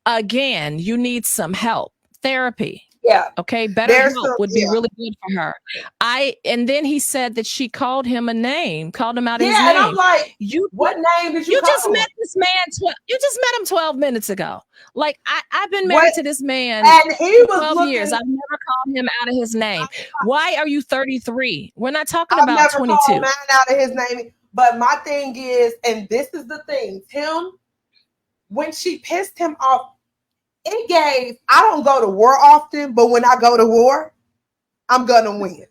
Again, you need some help. Therapy. Yeah. Okay. Better help would be really good for her. And then he said that she called him a name, called him out his name. And I'm like, what name did you call just him? met this man. You just met him 12 minutes ago. Like I've been married to this man and he was 12 years. I've never called him out of his name. Why are you 33? We're not talking about 22. Called man out of his name. But my thing is, and this is the thing, Tim, when she pissed him off, I don't go to war often, but when I go to war, I'm gonna win.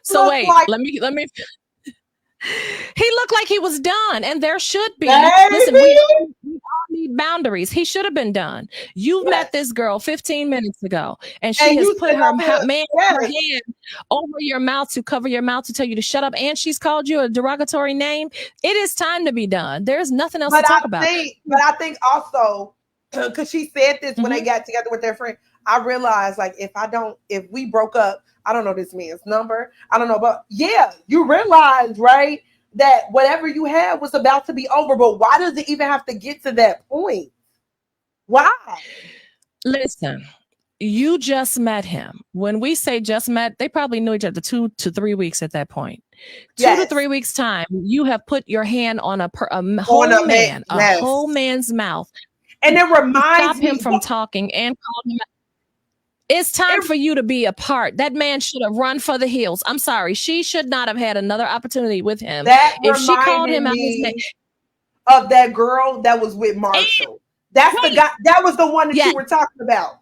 So wait, let me. He looked like he was done, and there should be. Listen, we all need boundaries. He should have been done. You met this girl 15 minutes ago, and she has put her hand over your mouth to cover your mouth to tell you to shut up, and she's called you a derogatory name. It is time to be done. There's nothing else to talk about. But I think also, because she said this when they got together with their friend, I realized like if we broke up, I don't know this man's number. I don't know, but yeah, you realize, right, that whatever you had was about to be over. But why does it even have to get to that point? Why? Listen, you just met him. When we say just met, they probably knew each other 2 to 3 weeks at that point. 2 to 3 weeks time, you have put your hand on a whole man's mouth. And it reminds me him from talking and called him. It's time for you to be apart. That man should have run for the hills. I'm sorry. She should not have had another opportunity with him. If she called him out his name. Of that girl that was with Marshall. That's the guy. That was the one that you were talking about.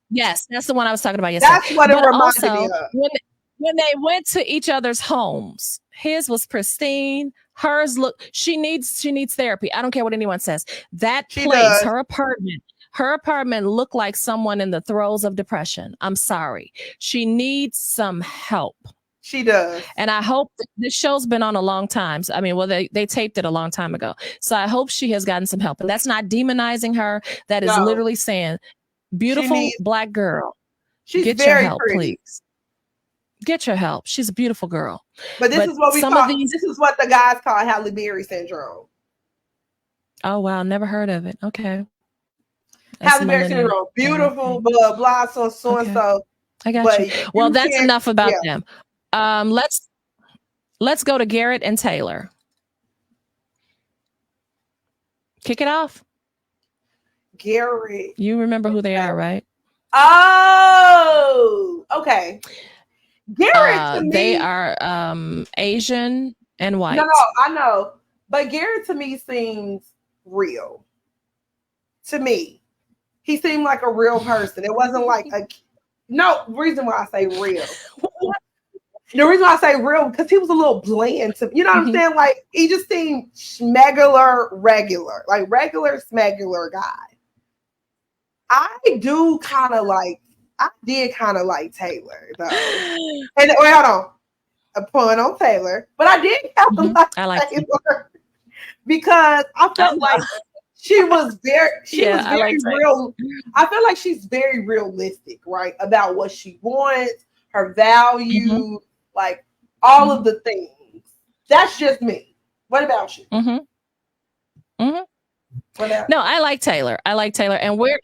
Yes, that's the one I was talking about yesterday. That's what it reminded me of. When they went to each other's homes, his was pristine. Hers she needs therapy. I don't care what anyone says. That place, her apartment looked like someone in the throes of depression. I'm sorry. She needs some help. She does. And I hope this show's been on a long time. So, I mean, well, they taped it a long time ago. So I hope she has gotten some help. And that's not demonizing her. That is literally saying, beautiful Black girl, get your help, please. Get your help. She's a beautiful girl. But this is what this is what the guys call Halle Berry syndrome. Oh, wow. Never heard of it. Okay. Halle Berry syndrome. Beautiful, blah, blah, so and so. I got you. Well, that's enough about them. Let's go to Garrett and Taylor. Kick it off. Garrett. You remember who they are, right? Oh, okay. Garrett to me, they are Asian and white. No, I know. But Garrett to me seems real. To me. He seemed like a real person. It wasn't like reason why I say real. The reason why I say real, because he was a little bland to me. You know what I'm saying? Like, he just seemed regular. Like, regular, smegular guy. I did kind of like Taylor, though. And wait, hold on. A pun on Taylor. But I did kind of like Taylor. Because I felt like she was very real. I feel like she's very realistic, right? About what she wants, her values, like all of the things. That's just me. What about you? No, I like Taylor. And we're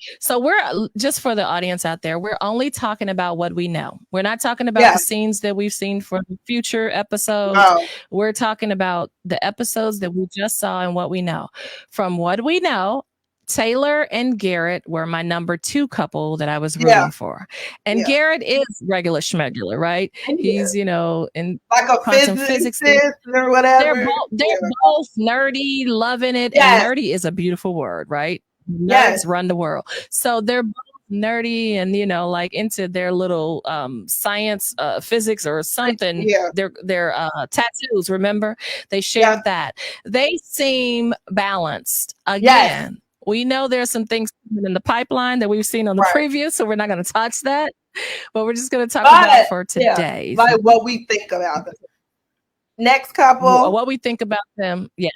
just for the audience out there, we're only talking about what we know. We're not talking about the scenes that we've seen from future episodes. No. We're talking about the episodes that we just saw and what we know. From what we know, Taylor and Garrett were my number 2 couple that I was rooting for. And Garrett is regular schmegular, right? He's, in like a quantum physics or whatever. They're both nerdy, loving it. And nerdy is a beautiful word, right? Nerds run the world. So they're both nerdy and, like into their little science, physics or something. Their tattoos, remember? They shared that. They seem balanced. Again. We know there's some things in the pipeline that we've seen on the preview, so we're not going to touch that. But we're just going to talk about for today. Like what we think about them. Next couple. What we think about them, yes.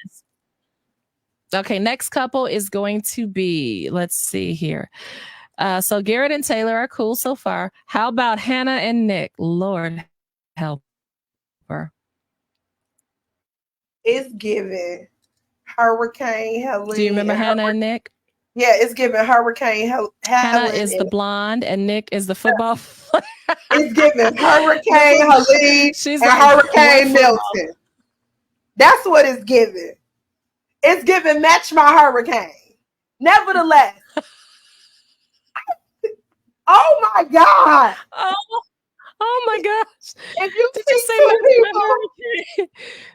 Okay, next couple is going to be, let's see here. So Garrett and Taylor are cool so far. How about Hannah and Nick? Lord help her. It's given. Hurricane Helene. Do you remember Hannah and Nick? Yeah, it's giving Hurricane Hannah is the blonde and Nick is the football player. It's giving Hurricane Helene and Hurricane Milton. That's what it's giving. It's giving Match My Hurricane. Nevertheless. Oh my God. Oh my gosh.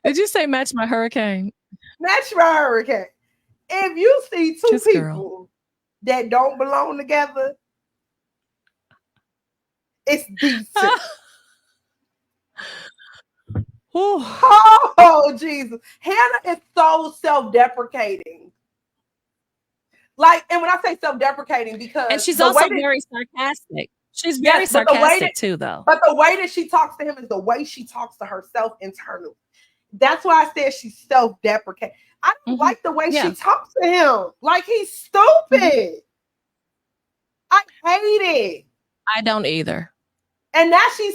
Did you say Match My Hurricane? Match My Hurricane. If you see two people that don't belong together, it's decent. Oh, Jesus. Hannah is so self-deprecating. Like, and when I say self-deprecating, because and she's also very sarcastic. She's very sarcastic too, though. But the way that she talks to him is the way she talks to herself internally. That's why I said she's self-deprecating. I don't like the way she talks to him. Like, he's stupid. I hate it. I don't either. And now she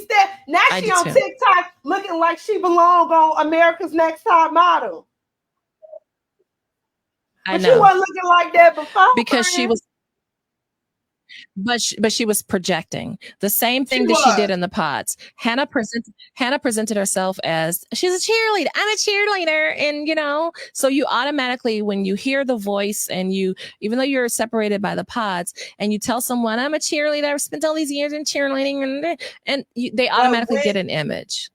on TikTok looking like she belongs on America's Next Top Model. But she wasn't looking like that before. Because she was. But she was projecting the same thing she did in the pods. Hannah presented herself as she's a cheerleader. I'm a cheerleader, and so you automatically, when you hear the voice and even though you're separated by the pods, and you tell someone I'm a cheerleader, I've spent all these years in cheerleading, and they automatically get an image.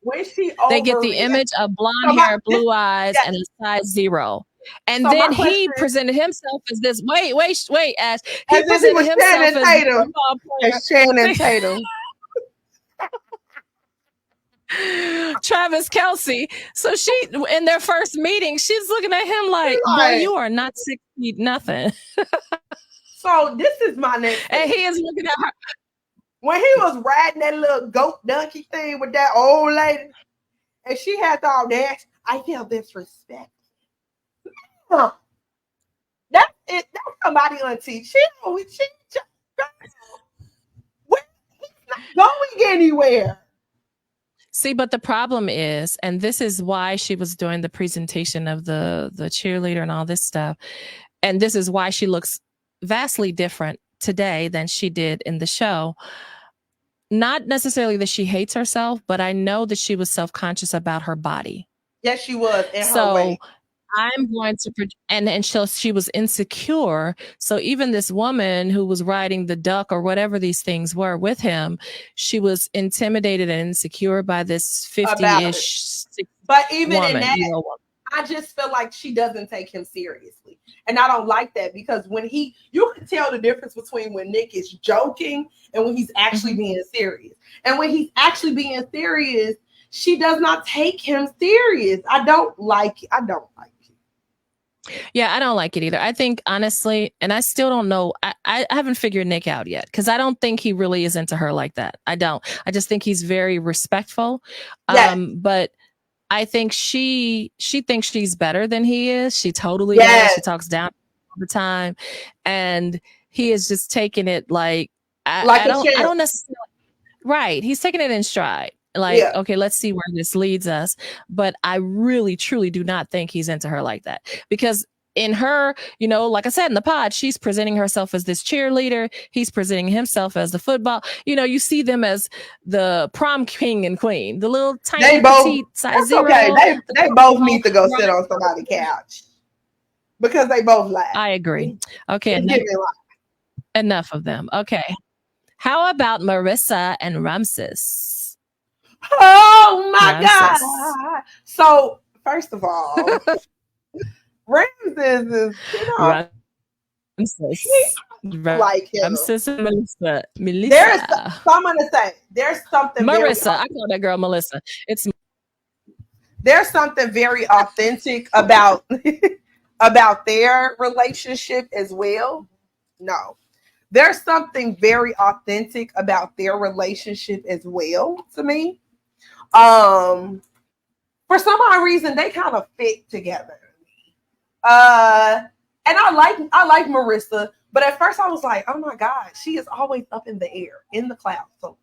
They get the image of blonde hair, blue eyes, and a size 0. And so then he presented himself as this. Wait, Ash. He presented himself as Shannon Tatum. Travis Kelce. So she, in their first meeting, she's looking at him like, boy, you are not 6 feet nothing. So this is my next. And he is looking at her. when he was riding that little goat donkey thing with that old lady, and she had the audacity, I feel disrespect. Huh. That's it. That's somebody auntie. She just he's not going anywhere. See, but the problem is, and this is why she was doing the presentation of the cheerleader and all this stuff, and this is why she looks vastly different today than she did in the show. Not necessarily that she hates herself, but I know that she was self-conscious about her body. Yes, she was in her way. I'm going to, and so she was insecure. So even this woman who was riding the duck or whatever these things were with him, she was intimidated and insecure by this 50-ish. But even woman, in that, I just feel like she doesn't take him seriously. And I don't like that because when you can tell the difference between when Nick is joking and when he's actually being serious. And when he's actually being serious, she does not take him serious. I don't like it. Yeah, I don't like it either. I think honestly, and I still don't know, I haven't figured Nick out yet because I don't think he really is into her like that. I don't. I just think he's very respectful. Yes. But I think she thinks she's better than he is. She totally does. She talks down all the time. And he is just taking it like I don't necessarily. Right. He's taking it in stride. Like, okay, let's see where this leads us. But I really, truly do not think he's into her like that. Because in her, like I said in the pod, she's presenting herself as this cheerleader. He's presenting himself as the football. You see them as the prom king and queen, the little tiny petite size zero. Okay. They both need to go sit on somebody's couch because they both laugh. I agree. Okay. Enough of them. Okay. How about Marissa and Ramses? Oh my God. So, first of all, Ramses is, like him. Ramses and Melissa. I'm going to say, there's something. Marissa. I call that girl Melissa. There's something very authentic about their relationship as well. No. There's something very authentic about their relationship as well to me. For some odd reason, they kind of fit together. And I like Marissa, but at first I was like, oh my God, she is always up in the air, in the clouds somewhere.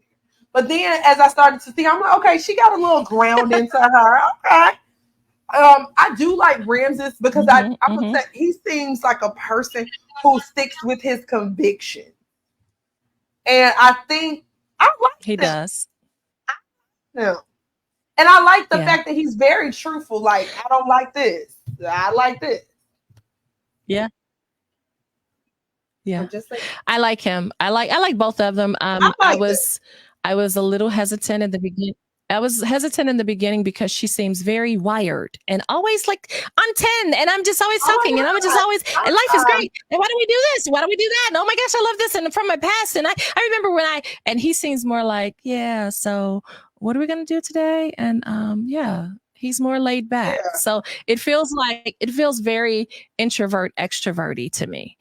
But then as I started to see, I'm like, okay, she got a little ground into her. Okay. I do like Ramses because I would say he seems like a person who sticks with his conviction. And I think I like he does. Yeah. And I like the fact that he's very truthful. Like, I don't like this. I like this. Yeah. Yeah. I like him. I like both of them. I was a little hesitant in the beginning. I was hesitant in the beginning because she seems very wired and always like on 10 and I'm just always talking and I'm just always and life is great. And why do we do this? Why do we do that? And oh my gosh, I love this. And from my past. And I remember and he seems more like, yeah, so what are we going to do today? And he's more laid back. Yeah. So it feels very introvert extroverty to me.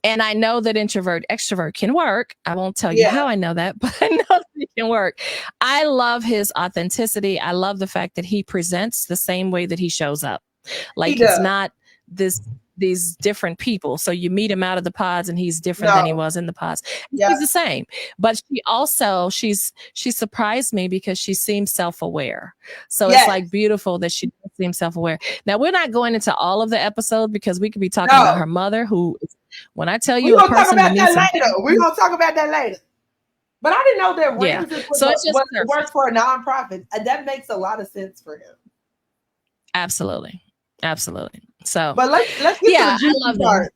And I know that introvert extrovert can work. I won't tell you how I know that, but I know that it can work. I love his authenticity. I love the fact that he presents the same way that he shows up. Like it's not these different people. So you meet him out of the pods and he's different than he was in the pods. He's the same. But she surprised me because she seems self-aware. So it's like beautiful that she seems self-aware. Now we're not going into all of the episode because we could be talking about her mother who when I tell you we're gonna talk about that later. But I didn't know that Ramses works for a nonprofit. That makes a lot of sense for him. Absolutely. So, but let's get to the juicy part.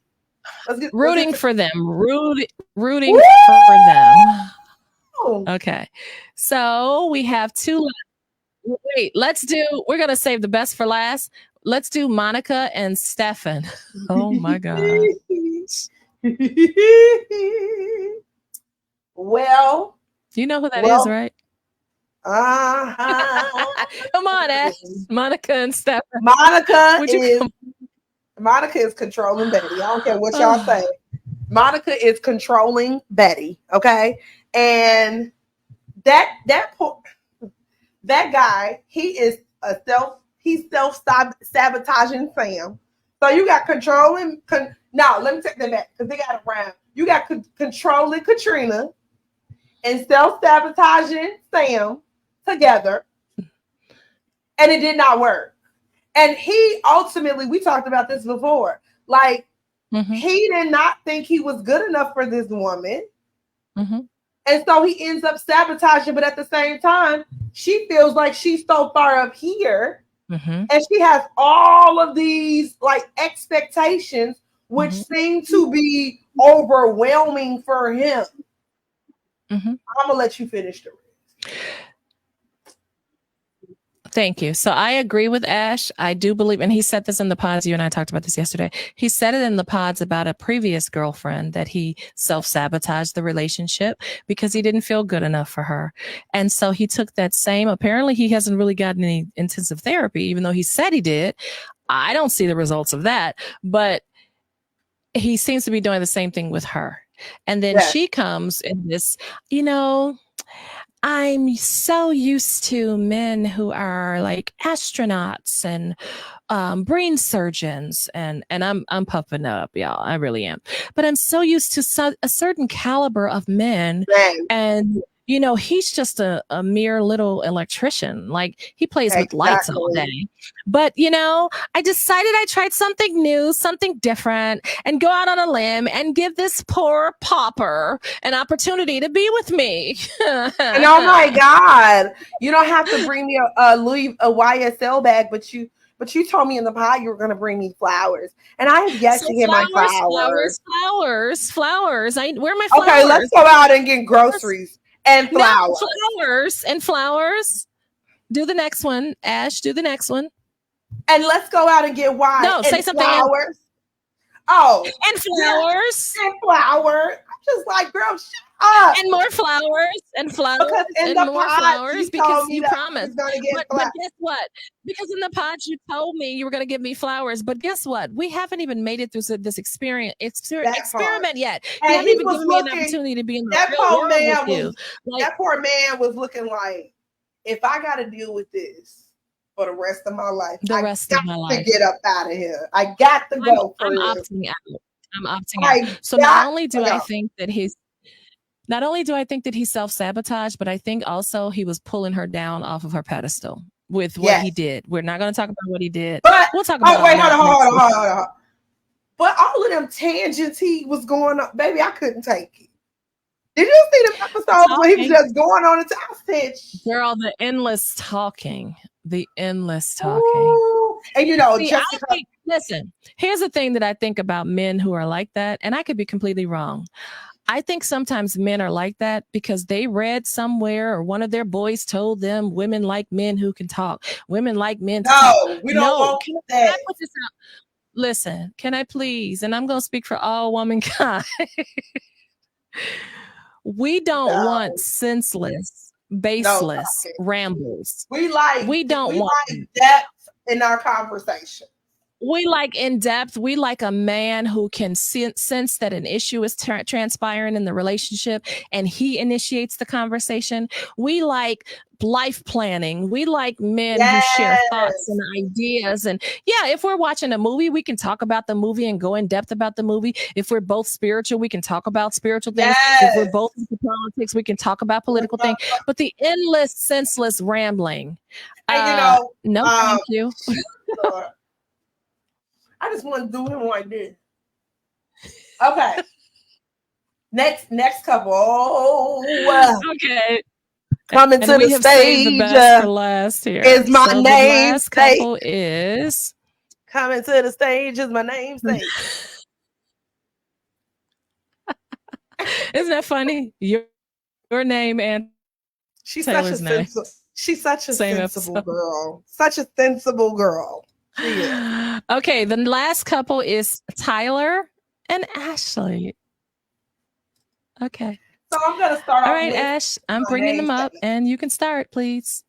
Rooting for them. Rooting for them. Okay. So we have two. Wait, we're going to save the best for last. Let's do Monica and Stefan. Oh my God. Well, you know who that is, right? Come on, Ash. Monica and Stefan. Monica is controlling baby. I don't care what y'all say. Monica is controlling Betty, okay? And that guy, he's self-sabotaging Sam. So you got controlling. No, let me take that back because they got it around. You got controlling Katrina and self-sabotaging Sam together, and it did not work. And he ultimately, we talked about this before, like he did not think he was good enough for this woman. And so he ends up sabotaging, but at the same time, she feels like she's so far up here. And she has all of these like expectations, which seem to be overwhelming for him. I'm gonna let you finish the rest. Thank you. So I agree with Ash. I do believe, and he said this in the pods. You and I talked about this yesterday. He said it in the pods about a previous girlfriend that he self-sabotaged the relationship because he didn't feel good enough for her. And so he took that same, apparently he hasn't really gotten any intensive therapy, even though he said he did. I don't see the results of that, but he seems to be doing the same thing with her. And then she comes in this, I'm so used to men who are like astronauts and brain surgeons, and I'm puffing up, y'all. I really am. But I'm so used to a certain caliber of men, and he's just a mere little electrician. Like he plays with lights all day. But I decided I tried something new, something different, and go out on a limb and give this poor pauper an opportunity to be with me. And oh my God, you don't have to bring me a YSL bag, but you told me in the pod you were going to bring me flowers, and I have yet to get my flowers. Flowers. Where are my flowers? Okay, let's go out and get groceries and flowers. No, flowers. Do the next one, Ash. Do the next one. And let's go out and get wine. No, say something. Flowers. Oh, and flowers. And flowers. I'm just like, girl, shut up. And more flowers and flowers and more flowers because you promised. But guess what? Because in the pod you told me you were going to give me flowers. But guess what? We haven't even made it through this experiment yet. You haven't even given me an opportunity to be in the real world with you. That poor man was looking like, if I got to deal with this for the rest of my life, I got to get up out of here. I got to go. I'm opting out. So not only do I think that he's self-sabotaged, but I think also he was pulling her down off of her pedestal with what he did. We're not going to talk about what he did. But we'll talk about hold on. But all of them tangents he was going on, baby, I couldn't take it. Did you see the episode where he was just going on and I said, girl, the endless talking. Ooh. And listen, here's the thing that I think about men who are like that, and I could be completely wrong. I think sometimes men are like that because they read somewhere or one of their boys told them women like men who can talk. Women like men to talk. We don't want that. Can I put this out? Listen, can I please? And I'm going to speak for all womankind. We don't want senseless, baseless rambles. We don't want depth in our conversation. We like in depth. We like a man who can sense that an issue is transpiring in the relationship and he initiates the conversation. We like life planning. We like men who share thoughts and ideas. And if we're watching a movie, we can talk about the movie and go in depth about the movie. If we're both spiritual, we can talk about spiritual things. If we're both into politics, we can talk about political things. But the endless, senseless rambling. And no, thank you. I just want to do him like this. Okay. Next couple. Okay. Coming to the stage. The best for last here. Is my namesake. The last couple is coming to the stage is my namesake. Isn't that funny? Your name and Taylor's name. She's such a sensible girl. Such a sensible girl. Yeah. Okay, the last couple is Tyler and Ashley. Okay. So I'm going to start off. All right, Ash, I'm bringing them up and you can start, please.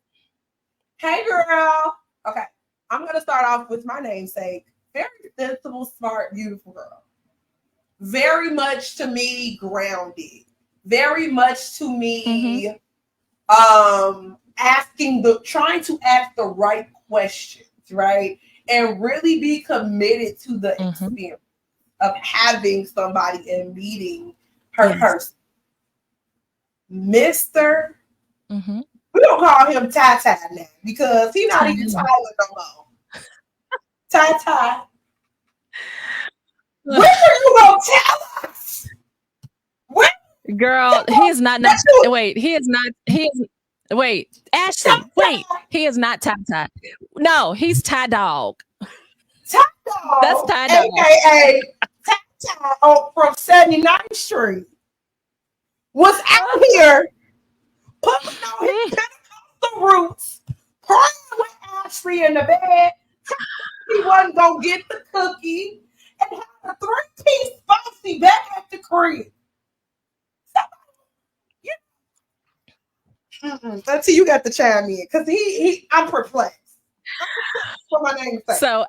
Hey, girl. Okay. I'm going to start off with my namesake. Very sensible, smart, beautiful girl. very much to me grounded, very much to me trying to ask the right questions, right? And really be committed to the experience of having somebody and meeting her person. Mr. We don't call him Ty now because he's not even Tyler no more. Ty. When are you gonna tell us? Girl, he is not. Wait, he is not. He is. Wait, Ashley. Wait, he is not Ty. No, he's Ty Dog. Ty Dog. That's Ty Dog. AKA Ty from 79th Street was out here putting on his Pentecostal roots, crying with Ashley in the bed. He wasn't gonna get the cookie and had a 3-piece spicy back at the crib. Until you got to chime in, because I'm perplexed. What my name is. So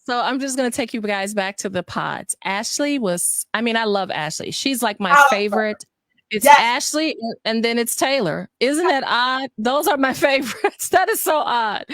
so I'm just gonna take you guys back to the pods. Ashley was, I love Ashley. She's like my favorite. It's Ashley and then it's Taylor. Isn't that odd? Those are my favorites. That is so odd.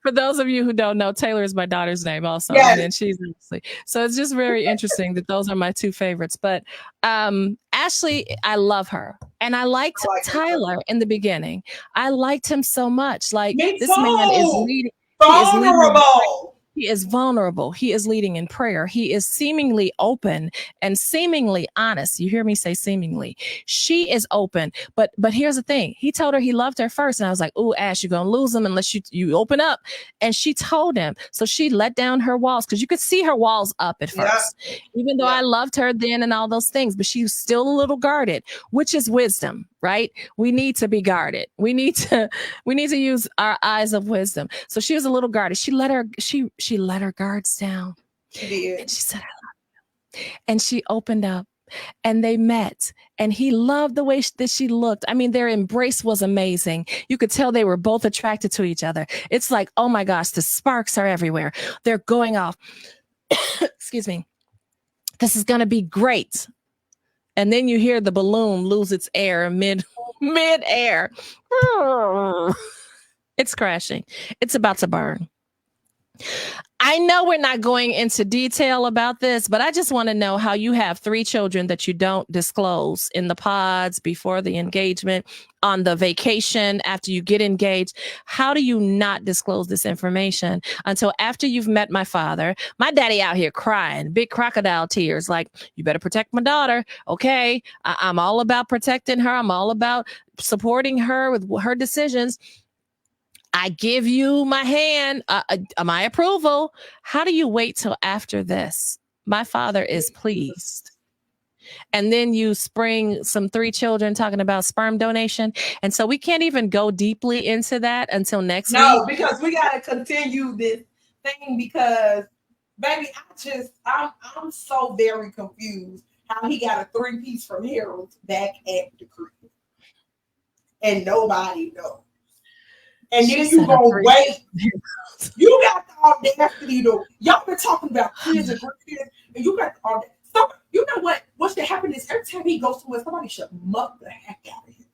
For those of you who don't know, Taylor is my daughter's name also. Yes. And then she's Ashley. So it's just very interesting that those are my two favorites. But Ashley, I love her. And I liked Tyler in the beginning. I liked him so much. Like, this man is leading. Vulnerable. He is vulnerable. He is leading in prayer. He is seemingly open and seemingly honest. You hear me say seemingly. She is open. But here's the thing. He told her he loved her first. And I was like, ooh, Ash, you're going to lose him unless you open up. And she told him. So she let down her walls because you could see her walls up at first. Yeah. Even though I loved her then and all those things. But she was still a little guarded, which is wisdom. Right? We need to be guarded. We need to use our eyes of wisdom. So she was a little guarded. She let her guards down. She did. And she said, I love you. And she opened up and they met and he loved the way that she looked. Their embrace was amazing. You could tell they were both attracted to each other. It's like, oh my gosh, the sparks are everywhere. They're going off. Excuse me. This is going to be great. And then you hear the balloon lose its air mid-air. It's crashing. It's about to burn. I know we're not going into detail about this, but I just want to know how you have 3 children that you don't disclose in the pods before the engagement, on the vacation, after you get engaged. How do you not disclose this information until after you've met my father? My daddy out here crying, big crocodile tears, like, you better protect my daughter. Okay. I'm all about protecting her. I'm all about supporting her with her decisions. I give you my hand, my approval. How do you wait till after this? My father is pleased. And then you spring some 3 children talking about sperm donation. And so we can't even go deeply into that until next week. No, because we got to continue this thing because, baby, I'm so very confused how he got a 3-piece from Harold back at the crib. And nobody knows. And then you gonna wait. You got the audacity to, y'all been talking about kids and kids, and you got the audacity. So, you know what? What should happen is every time he goes somewhere, somebody should muck the heck out of him.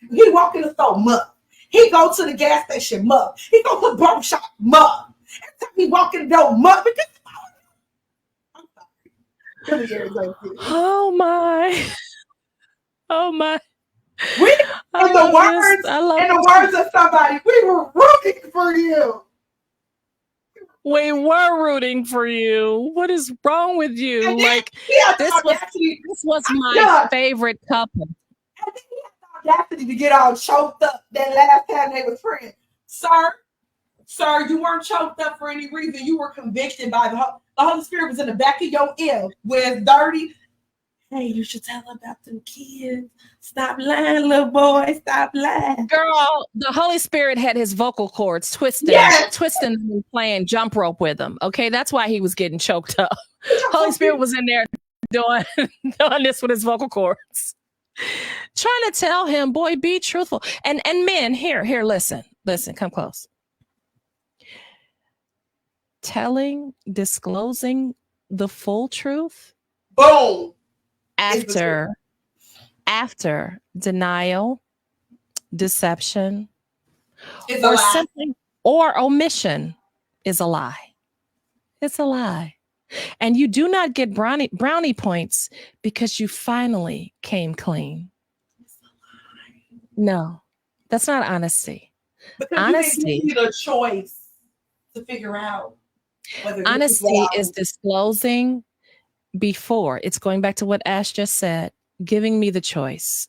He walk in the store, muck. He go to the gas station, muck. He go to the barbershop, muck. Every time he walk in the door, muck. I'm sorry. Oh my. Oh my. In the words of somebody, we were rooting for you. We were rooting for you. What is wrong with you? Like, this was my favorite couple. And then he had the audacity to get all choked up that last time they were friends. Sir, you weren't choked up for any reason. You were convicted by the Holy Spirit was in the back of your ear with dirty. Hey, you should tell about them kids. Stop lying, little boy. Stop lying. Girl, the Holy Spirit had his vocal cords twisting and playing jump rope with him. Okay, that's why he was getting choked up. Holy Spirit was in there doing this with his vocal cords. Trying to tell him, boy, be truthful. And men, here, listen, come close. Disclosing the full truth, boom, after denial, deception, or something, or omission is a lie. It's a lie. And you do not get brownie points because you finally came clean. No, that's not honesty. Because honesty, you didn't give me the choice to figure out whether honesty is disclosing before. It's going back to what Ash just said, giving me the choice,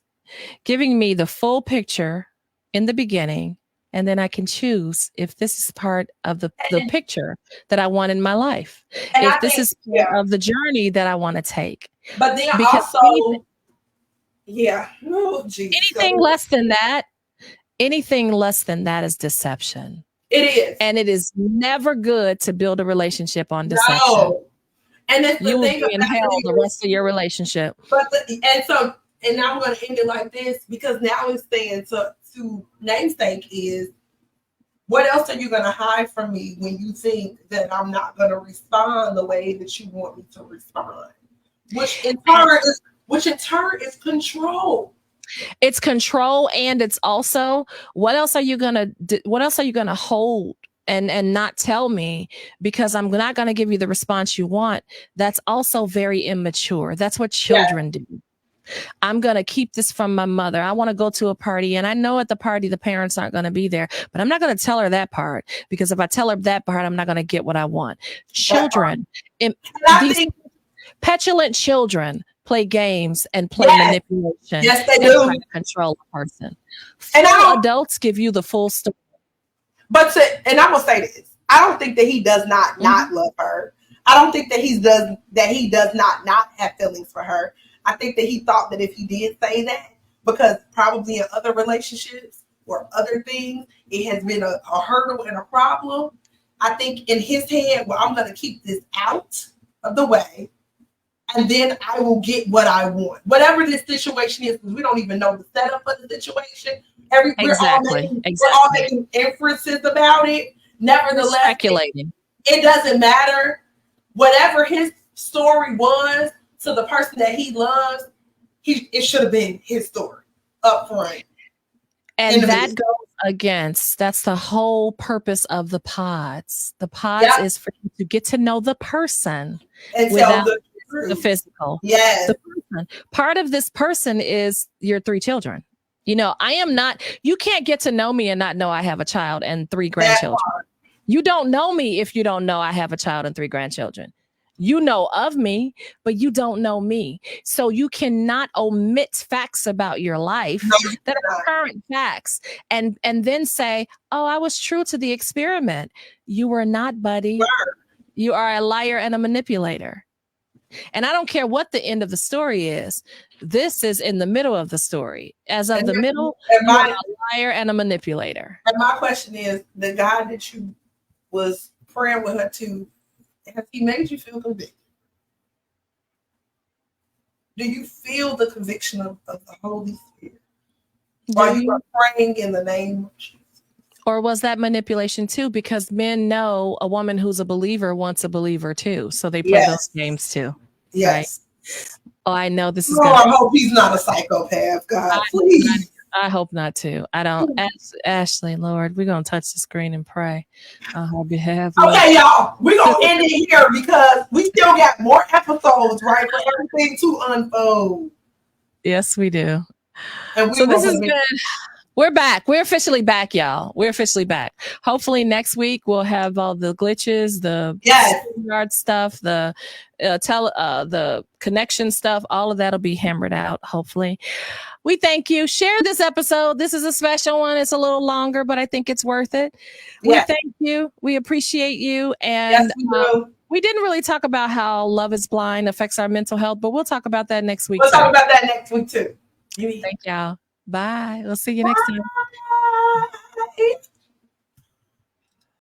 giving me the full picture in the beginning. And then I can choose if this is part of the picture that I want in my life. If this is part of the journey that I want to take. But then also, anything less than that is deception. It is. And it is never good to build a relationship on deception. No. And it's you will be in hell the rest of your relationship. And now I'm going to end it like this, because now it's saying to namesake is, what else are you going to hide from me when you think that I'm not going to respond the way that you want me to respond? Which in turn is control. It's control, and it's also what else are you gonna hold and not tell me because I'm not gonna give you the response you want? That's also very immature. That's what children do. I'm going to keep this from my mother. I want to go to a party, and I know at the party the parents aren't going to be there, but I'm not going to tell her that part, because if I tell her that part, I'm not going to get what I want. Children, these petulant children play games and play manipulation. Yes, they do. Try to control a person. Full adults give you the full story. And I'm going to say this. I don't think that he does not love her. I don't think that he does not have feelings for her. I think that he thought that if he did say that, because probably in other relationships or other things, it has been a hurdle and a problem. I think in his head, well, I'm going to keep this out of the way, and then I will get what I want. Whatever this situation is, because we don't even know the setup of the situation. We're all making inferences about it. Nevertheless, speculating. It doesn't matter. Whatever his story was, to the person that he loves, it should have been his story up front. And that goes against, that's the whole purpose of the pods. The pods is for you to get to know the person and without the physical. Yes. The person. Part of this person is your 3 children. You can't get to know me and not know I have a child and 3 grandchildren. You don't know me if you don't know I have a child and 3 grandchildren. You know of me, but you don't know me. So you cannot omit facts about your life that are current facts and then say, oh, I was true to the experiment. You were not, buddy. You are a liar and a manipulator. And I don't care what the end of the story is. This is in the middle of the story. As of the middle, you are a liar and a manipulator. And my question is, the guy that you was praying with her to, has he made you feel convicted? Do you feel the conviction of the Holy Spirit? Are you praying in the name of Jesus? Or was that manipulation too? Because men know a woman who's a believer wants a believer too. So they play those games too. Yes. Right? Oh, I know this is I hope he's not a psychopath, God. Please. I hope not too. I don't. Ashley, Lord, we're going to touch the screen and pray on her behalf. Okay, y'all. We're going to end it here because we still got more episodes, right? For everything to unfold. Yes, we do. So this is good. We're back. We're officially back, y'all. We're officially back. Hopefully next week we'll have all the glitches, the yard stuff, the connection stuff. All of that'll be hammered out. Hopefully. We thank you. Share this episode. This is a special one. It's a little longer, but I think it's worth it. We thank you. We appreciate you. And we didn't really talk about how love is blind affects our mental health, but we'll talk about that next week. We'll talk about that next week too. Thank y'all. Bye. We'll see you next time.